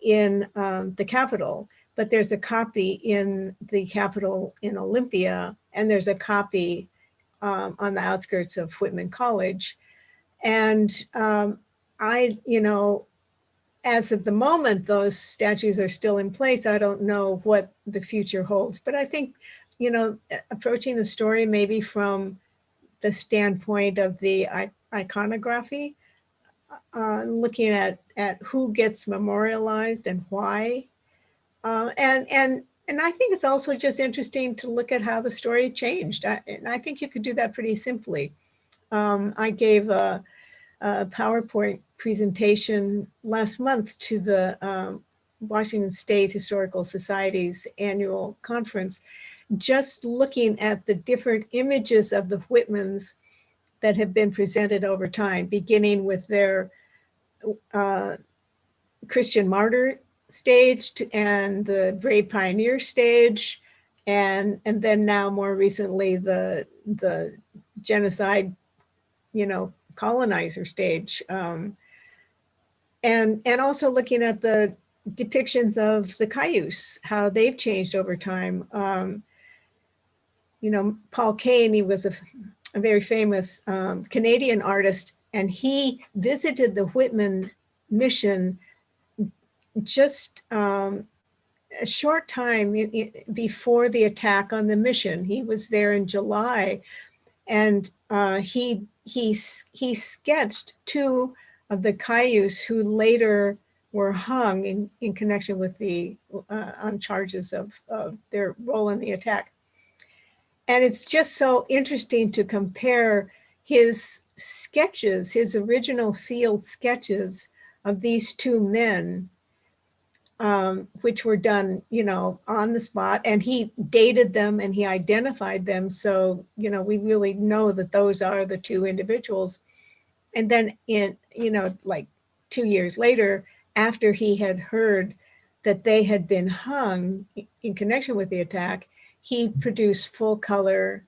in the Capitol, but there's a copy in the Capitol in Olympia, and there's a copy on the outskirts of Whitman College. And you know, as of the moment, those statues are still in place. I don't know what the future holds, but I think, you know, approaching the story maybe from the standpoint of the iconography, looking at who gets memorialized and why. And I think it's also just interesting to look at how the story changed. And I think you could do that pretty simply. I gave a PowerPoint presentation last month to the Washington State Historical Society's annual conference, just looking at the different images of the Whitmans that have been presented over time, beginning with their Christian martyr stage and the brave pioneer stage, and then now more recently the genocide, you know, colonizer stage, and also looking at the depictions of the Cayuse, how they've changed over time. You know, Paul Kane, he was a very famous Canadian artist, and he visited the Whitman mission just a short time before the attack on the mission. He was there in July, and he sketched 2 of the Cayuse who later were hung in connection with the on charges of their role in the attack. And it's just so interesting to compare his sketches, his original field sketches of these 2 men, which were done, on the spot, and he dated them and he identified them. So, we really know that those are the two individuals. And then like 2 years later, after he had heard that they had been hung in connection with the attack, he produced full color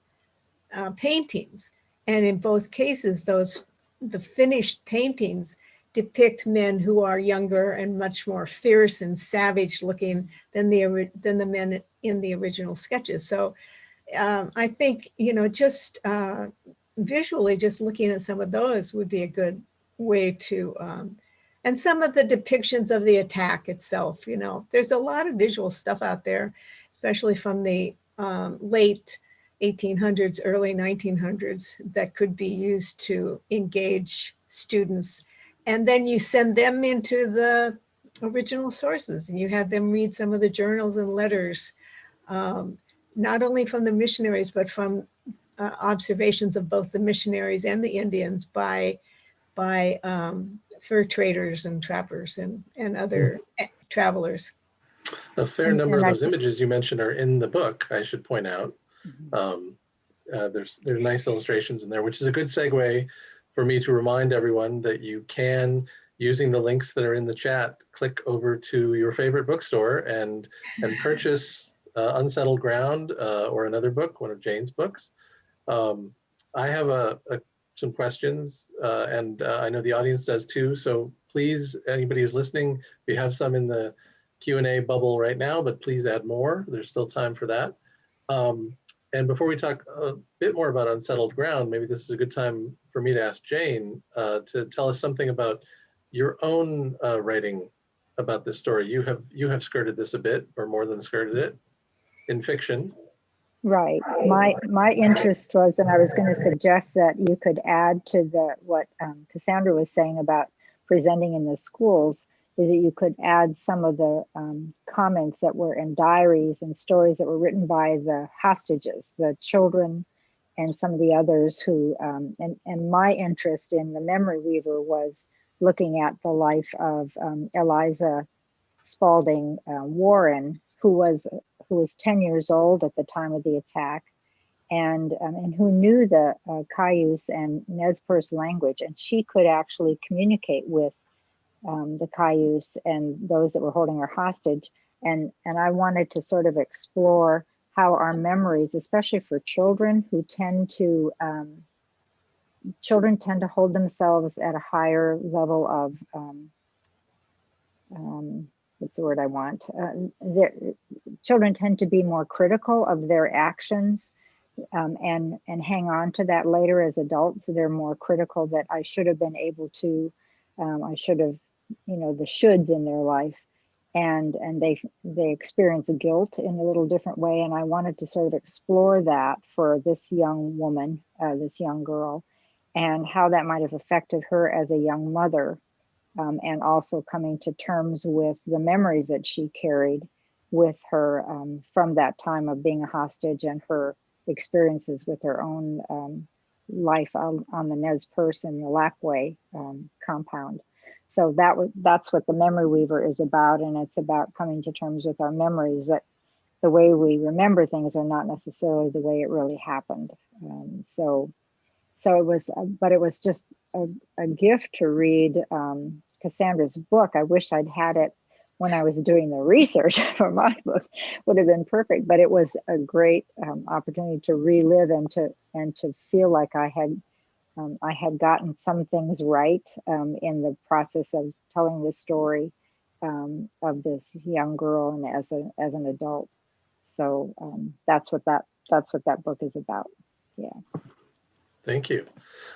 paintings. And in both cases, the finished paintings depict men who are younger and much more fierce and savage looking than the men in the original sketches. So I think, just visually, just looking at some of those would be a good way to, and some of the depictions of the attack itself, there's a lot of visual stuff out there, especially from the late 1800s, early 1900s, that could be used to engage students. And then you send them into the original sources and you have them read some of the journals and letters, not only from the missionaries, but from observations of both the missionaries and the Indians by fur traders and trappers and other travelers. A fair number of those images you mentioned are in the book, I should point out. There's nice illustrations in there, which is a good segue for me to remind everyone that you can, using the links that are in the chat, click over to your favorite bookstore and purchase Unsettled Ground or another book, one of Jane's books. I have some questions and I know the audience does too. So please, anybody who's listening, we have some in the Q&A bubble right now, but please add more. There's still time for that. And before we talk a bit more about Unsettled Ground, maybe this is a good time for me to ask Jane to tell us something about your own writing about this story. You have skirted this a bit, or more than skirted it, in fiction. Right. My interest was, and I was going to suggest that you could add to what Cassandra was saying about presenting in the schools, is that you could add some of the comments that were in diaries and stories that were written by the hostages, the children, and some of the others who, and my interest in the Memory Weaver was looking at the life of Eliza Spaulding Warren, who was 10 years old at the time of the attack, and who knew the Cayuse and Nez Perce language, and she could actually communicate with the Cayuse and those that were holding her hostage. And I wanted to sort of explore how our memories, especially for children who tend to hold themselves at a higher level of, what's the word I want? Children tend to be more critical of their actions and hang on to that later as adults. So they're more critical that I should have been able to, I should have, the shoulds in their life, and they experience guilt in a little different way. And I wanted to sort of explore that for this young woman, this young girl, and how that might have affected her as a young mother, and also coming to terms with the memories that she carried with her from that time of being a hostage and her experiences with her own life on the Nez Perce and the Lapway compound. So that's what the Memory Weaver is about, and it's about coming to terms with our memories, that the way we remember things are not necessarily the way it really happened. So it was just a gift to read Cassandra's book. I wish I'd had it when I was doing the research for my book. Would have been perfect, but it was a great opportunity to relive and to feel like I had gotten some things right in the process of telling this story of this young girl and as an adult. So that's what that book is about. Yeah. Thank you.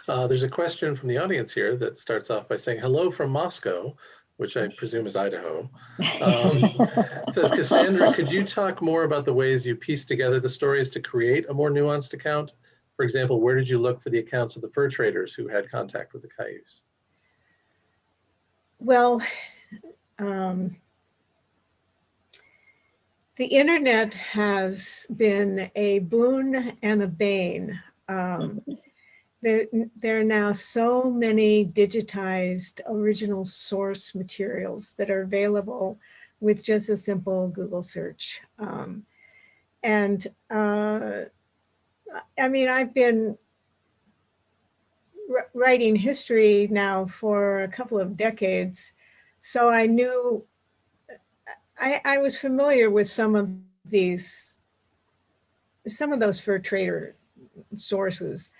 There's a question from the audience here that starts off by saying, hello from Moscow, which I presume is Idaho. It says, Cassandra, could you talk more about the ways you piece together the stories to create a more nuanced account? For example, where did you look for the accounts of the fur traders who had contact with the Cayuse? Well, the internet has been a boon and a bane. There are now so many digitized original source materials that are available with just a simple Google search. And I mean, I've been writing history now for a couple of decades, so I knew, I was familiar with some of those fur trader sources.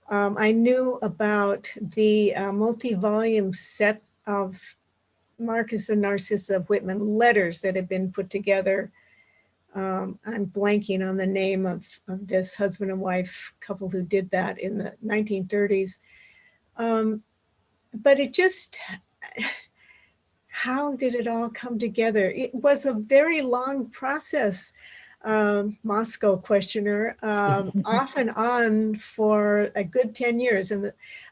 I knew about the multi-volume set of Marcus and Narcissa Whitman letters that had been put together. I'm blanking on the name of this husband and wife couple who did that in the 1930s. But it just, how did it all come together? It was a very long process. Moscow questioner, off and on for a good 10 years.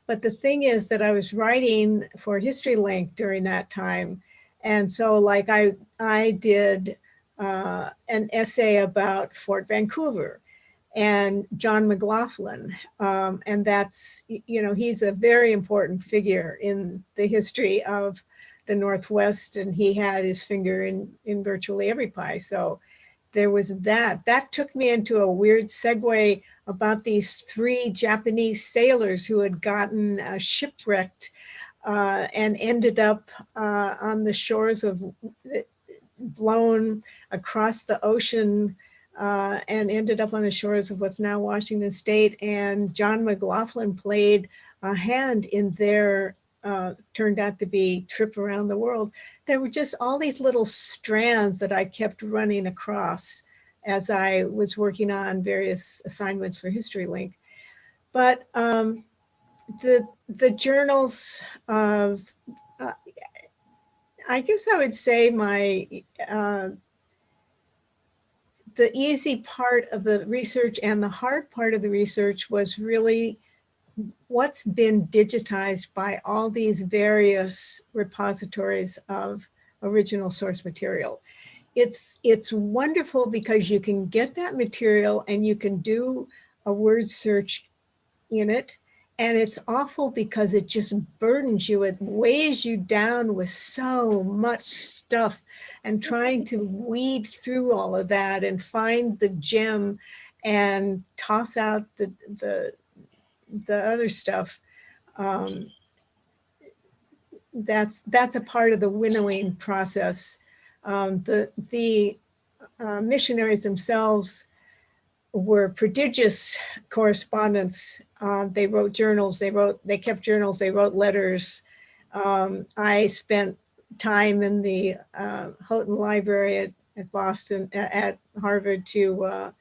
But the thing is that I was writing for History Link during that time. And so like I did an essay about Fort Vancouver and John McLaughlin. And that's, you know, he's a very important figure in the history of the Northwest, and he had his finger in virtually every pie. So there was that. That took me into a weird segue about these 3 Japanese sailors who had gotten shipwrecked and ended up on the shores of, blown across the ocean and ended up on the shores of what's now Washington State. And John McLaughlin played a hand in their, turned out to be trip around the world. There were just all these little strands that I kept running across as I was working on various assignments for History Link. But the journals of, I guess I would say my, the easy part of the research and the hard part of the research was really what's been digitized by all these various repositories of original source material. It's wonderful because you can get that material and you can do a word search in it. And it's awful because it just burdens you. It weighs you down with so much stuff, and trying to weed through all of that and find the gem and toss out the other stuff. That's a part of the winnowing process. The missionaries themselves were prodigious correspondents. They wrote journals, they kept journals, they wrote letters. I spent time in the Houghton Library at Boston, at Harvard, to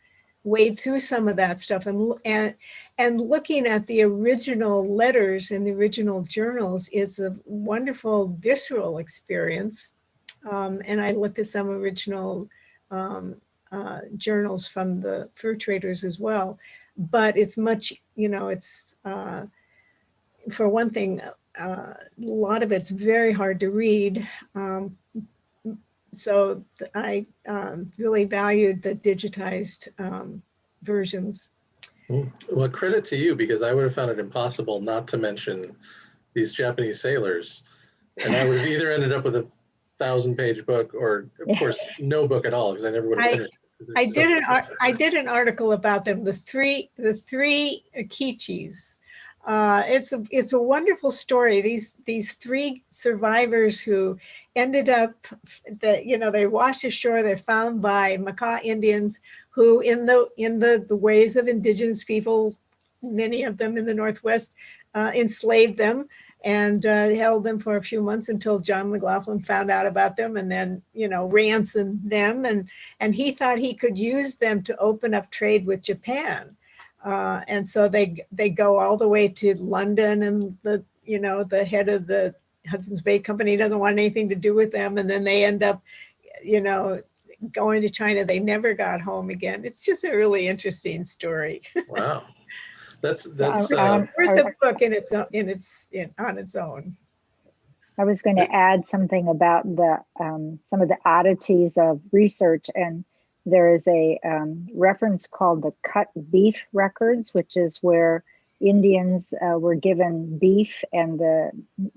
wade through some of that stuff and looking at the original letters and the original journals is a wonderful visceral experience. And I looked at some original journals from the fur traders as well, but it's much, you know, it's for one thing, a lot of it's very hard to read. So I really valued the digitized versions. Well, credit to you, because I would have found it impossible not to mention these Japanese sailors. And I would have either ended up with a 1,000-page book or, of course, no book at all, because I never would have finished. I did an article about them, the three Akichis. It's a wonderful story. These 3 survivors who ended up, they washed ashore. They're found by Macaw Indians who, in the ways of indigenous people, many of them in the Northwest, enslaved them and held them for a few months until John McLaughlin found out about them and then, ransomed them. And he thought he could use them to open up trade with Japan. And so they go all the way to London, and the head of the Hudson's Bay Company doesn't want anything to do with them. And then they end up, going to China. They never got home again. It's just a really interesting story. Wow. That's worth a book on its own. I was going to add something about some of the oddities of research, and there is a reference called the cut beef records, which is where Indians were given beef, and the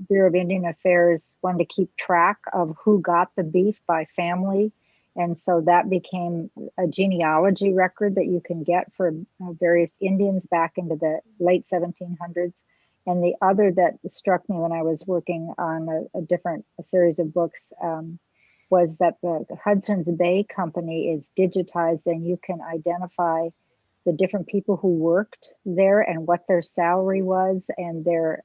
Bureau of Indian Affairs wanted to keep track of who got the beef by family. And so that became a genealogy record that you can get for various Indians back into the late 1700s. And the other that struck me when I was working on a series of books was that the Hudson's Bay Company is digitized, and you can identify the different people who worked there and what their salary was and their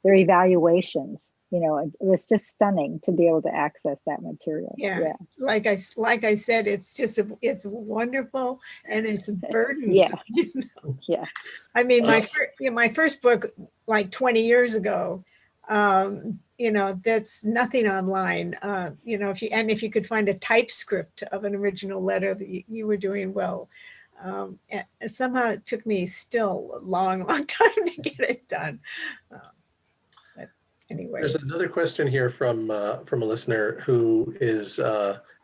evaluations. You know, it was just stunning to be able to access that material. Yeah. Like I said, it's wonderful and it's burdensome. Yeah. You know? Yeah. I mean, my first book, like 20 years ago, you know, that's nothing online. You know, if you could find a typescript of an original letter, you were doing well. And somehow it took me still a long time to get it done. Anyway. There's another question here from a listener who is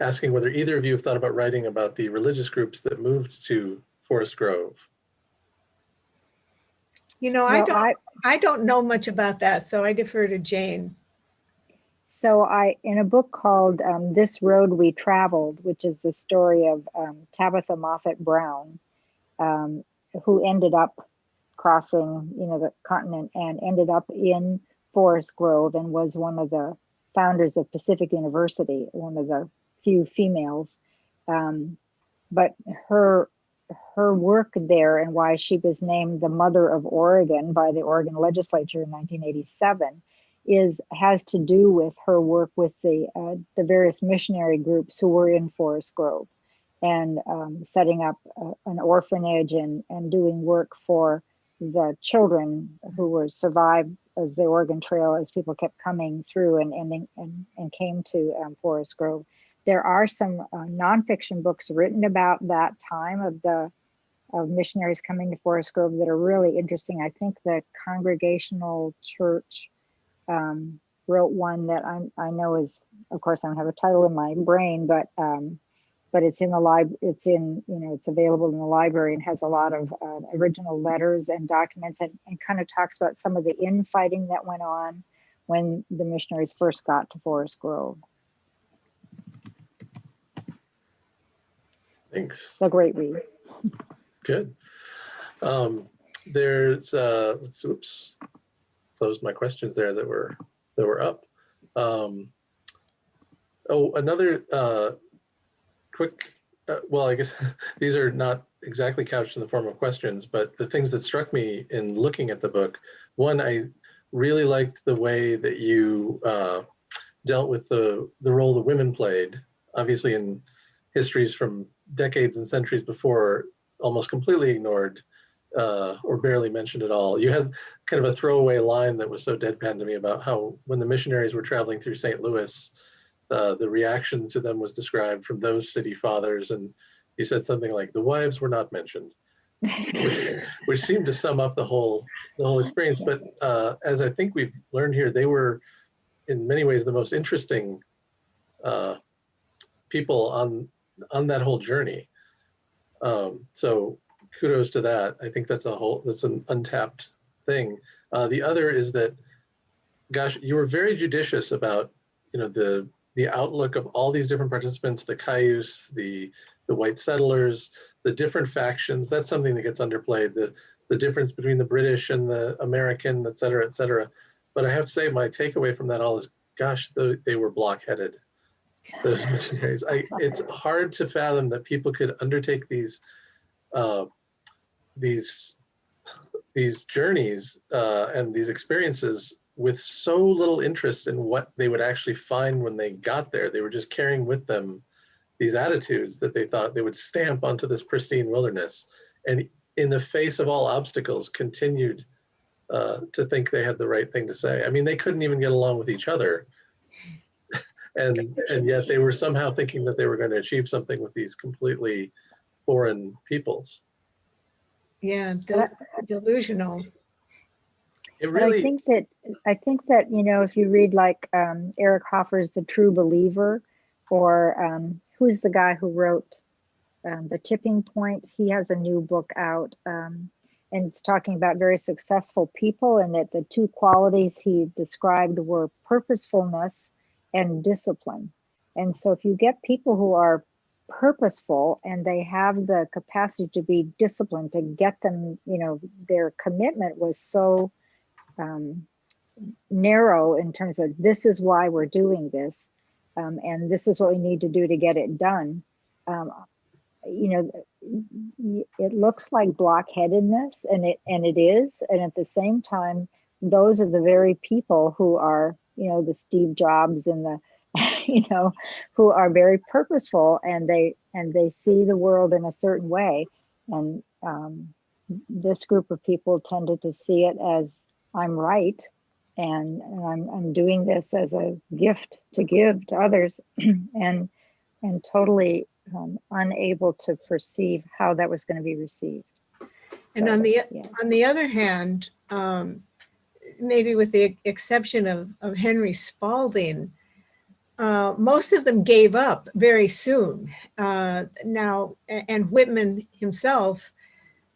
asking whether either of you have thought about writing about the religious groups that moved to Forest Grove. You know, I don't know much about that, so I defer to Jane. So in a book called This Road We Traveled, which is the story of Tabitha Moffett Brown, who ended up crossing, you know, the continent and ended up in Forest Grove and was one of the founders of Pacific University, one of the few females. But her work there and why she was named the Mother of Oregon by the Oregon legislature in 1987 has to do with her work with the various missionary groups who were in Forest Grove and setting up an orphanage and doing work for the children who were survived as the Oregon Trail, as people kept coming through and came to Forest Grove. There are some nonfiction books written about that time of missionaries coming to Forest Grove that are really interesting. I think the Congregational Church wrote one that I know is, of course, I don't have a title in my brain, but it's in the it's available in the library and has a lot of original letters and documents and kind of talks about some of the infighting that went on when the missionaries first got to Forest Grove. Thanks. It's a great read. Good. There's oops, closed my questions there that were up. Another quick, well, I guess these are not exactly couched in the form of questions, but the things that struck me in looking at the book, one, I really liked the way that you dealt with the role the women played, obviously in histories from decades and centuries before, almost completely ignored or barely mentioned at all. You had kind of a throwaway line that was so deadpan to me about how when the missionaries were traveling through St. Louis, the reaction to them was described from those city fathers, and you said something like the wives were not mentioned, which seemed to sum up the whole experience. But as I think we've learned here, they were in many ways the most interesting people on that whole journey. So kudos to that. I think that's an untapped thing. The other is that, gosh, you were very judicious about, you know, the outlook of all these different participants, the Cayuse, the white settlers, the different factions. That's something that gets underplayed, the difference between the British and the American, et cetera, et cetera. But I have to say my takeaway from that all is, gosh, they were blockheaded, those missionaries. It's hard to fathom that people could undertake these journeys and these experiences with so little interest in what they would actually find when they got there. They were just carrying with them these attitudes that they thought they would stamp onto this pristine wilderness, and in the face of all obstacles continued to think they had the right thing to say. I mean, they couldn't even get along with each other, and yet they were somehow thinking that they were going to achieve something with these completely foreign peoples. Yeah, delusional. It really. I think that you know, if you read like Eric Hoffer's The True Believer, or who's the guy who wrote The Tipping Point? He has a new book out. and it's talking about very successful people, and that the two qualities he described were purposefulness and discipline. And so if you get people who are purposeful and they have the capacity to be disciplined, to get them, their commitment was so narrow in terms of this is why we're doing this, and this is what we need to do to get it done. It looks like blockheadedness, and it is, and at the same time, those are the very people who are, the Steve Jobs and the, who are very purposeful, and they see the world in a certain way. And this group of people tended to see it as I'm right, and I'm doing this as a gift to give to others, and totally unable to perceive how that was going to be received. And So, on yeah. the other hand, maybe with the exception of Henry Spaulding, most of them gave up very soon. Now, and Whitman himself,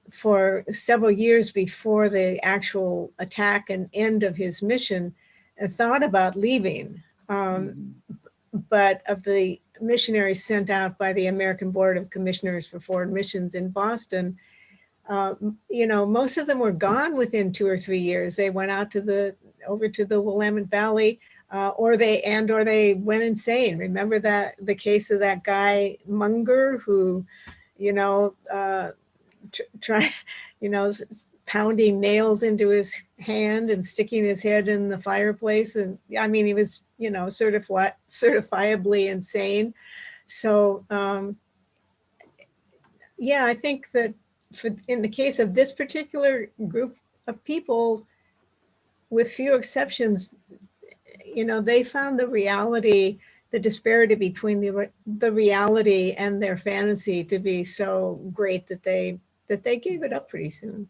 for several years before the actual attack and end of his mission, thought about leaving. But of the missionaries sent out by the American Board of Commissioners for Foreign Missions in Boston, most of them were gone within 2 or 3 years. They went out over to the Willamette Valley, or they went insane. Remember the case of that guy Munger, who, pounding nails into his hand and sticking his head in the fireplace. And I mean, he was, certifiably insane. So, I think that in the case of this particular group of people, with few exceptions, they found the reality, the disparity between the reality and their fantasy to be so great that they gave it up pretty soon.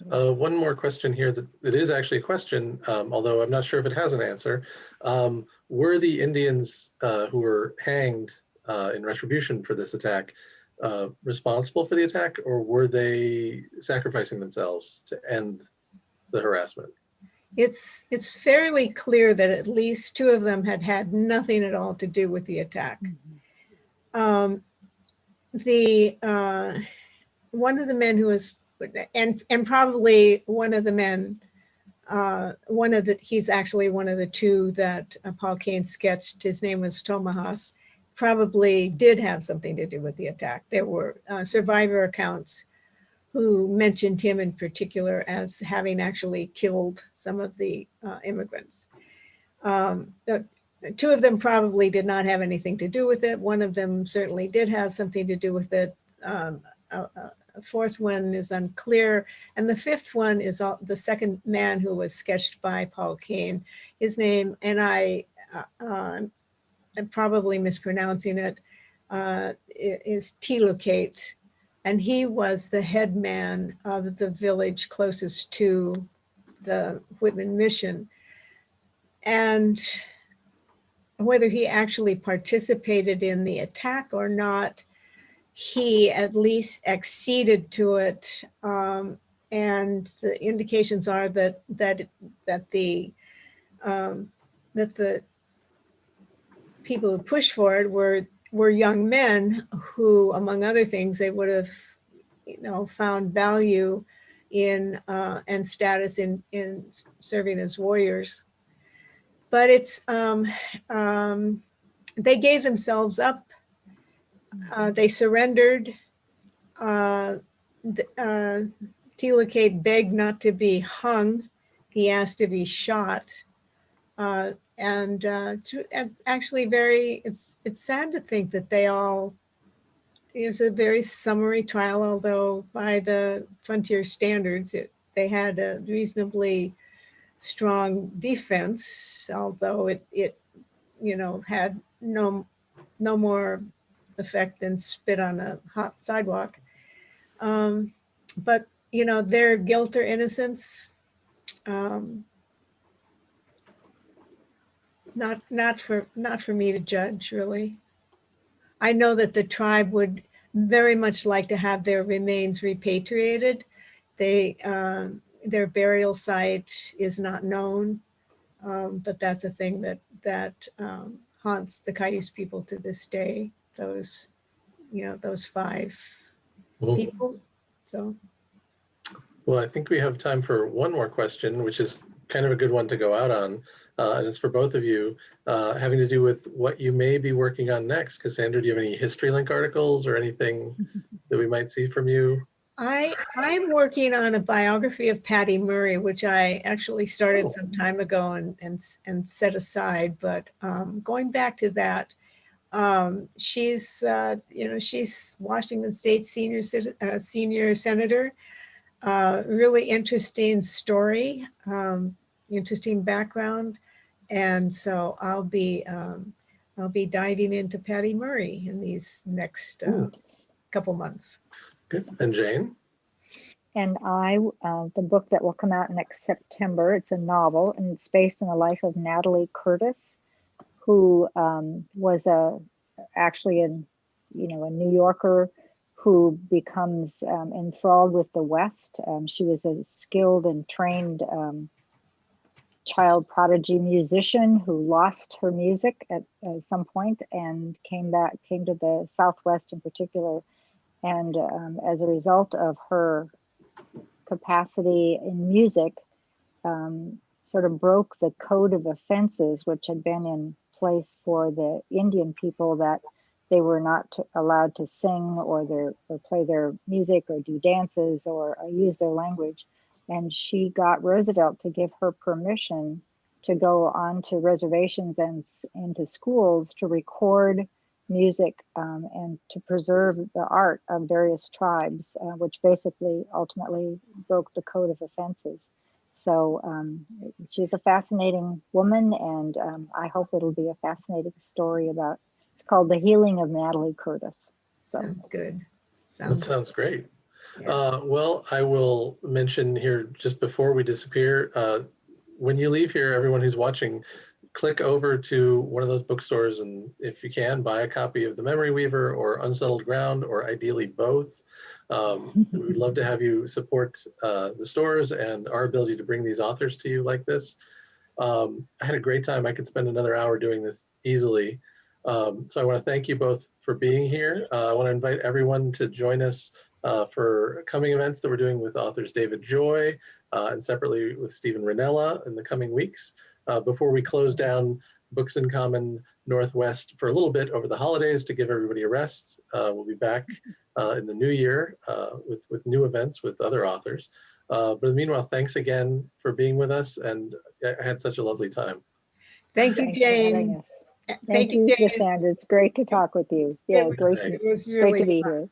One more question here that is actually a question, although I'm not sure if it has an answer. Were the Indians who were hanged in retribution for this attack responsible for the attack, or were they sacrificing themselves to end the harassment? It's fairly clear that at least 2 of them had nothing at all to do with the attack. One of the men who was, and probably one of the men, he's actually one of the 2 that Paul Kane sketched. His name was Tomahas, probably did have something to do with the attack. There were survivor accounts who mentioned him in particular as having actually killed some of the immigrants. 2 of them probably did not have anything to do with it. One of them certainly did have something to do with it. A 4th one is unclear. And the 5th one is the second man who was sketched by Paul Kane. His name, and I'm probably mispronouncing it, is Tilukate. And he was the head man of the village closest to the Whitman mission. And whether he actually participated in the attack or not, he at least acceded to it. And the indications are that the people who pushed for it were young men who, among other things, they would have, found value in and status in serving as warriors. But it's they gave themselves up. They surrendered. Tilukate begged not to be hung. He asked to be shot. And it's actually it's sad to think that they all, it was a very summary trial, although by the frontier standards, they had a reasonably strong defense, although it had no more effect than spit on a hot sidewalk. But their guilt or innocence, not for me to judge, really. I know that the tribe would very much like to have their remains repatriated. They, their burial site is not known, but that's a thing that haunts the Cayuse people to this day. Those, those 5 people. So. Well, I think we have time for one more question, which is kind of a good one to go out on. And it's for both of you, having to do with what you may be working on next. Cassandra, do you have any History Link articles or anything that we might see from you? I'm working on a biography of Patty Murray, which I actually started some time ago and set aside. But going back to that, she's she's Washington State senior senator. Really interesting story, interesting background, and so I'll be diving into Patty Murray in these next couple months. Good. And Jane? And the book that will come out next September, it's a novel, and it's based on the life of Natalie Curtis, who was actually a New Yorker who becomes enthralled with the West. She was a skilled and trained child prodigy musician who lost her music at some point and came to the Southwest in particular. And as a result of her capacity in music, sort of broke the code of offenses which had been in place for the Indian people, that they were not allowed to sing or play their music or do dances or use their language. And she got Roosevelt to give her permission to go on to reservations and into schools to record music and to preserve the art of various tribes, which basically ultimately broke the code of offenses. So she's a fascinating woman, and I hope it'll be a fascinating story about. It's called The Healing of Natalie Curtis. So. Sounds good. That sounds great. Yeah. Well, I will mention here just before we disappear, when you leave here, everyone who's watching, click over to one of those bookstores, and if you can, buy a copy of The Memory Weaver or Unsettled Ground, or ideally both. We'd love to have you support the stores and our ability to bring these authors to you like this. I had a great time. I could spend another hour doing this easily. So I want to thank you both for being here. I want to invite everyone to join us for coming events that we're doing with authors David Joy and separately with Stephen Ranella in the coming weeks. Before we close down Books in Common Northwest for a little bit over the holidays to give everybody a rest, we'll be back in the new year with new events with other authors. But meanwhile, thanks again for being with us, and I had such a lovely time. Thank you, Jane. Thank you, Cassandra. It's great to talk with you. Yeah, great to be here.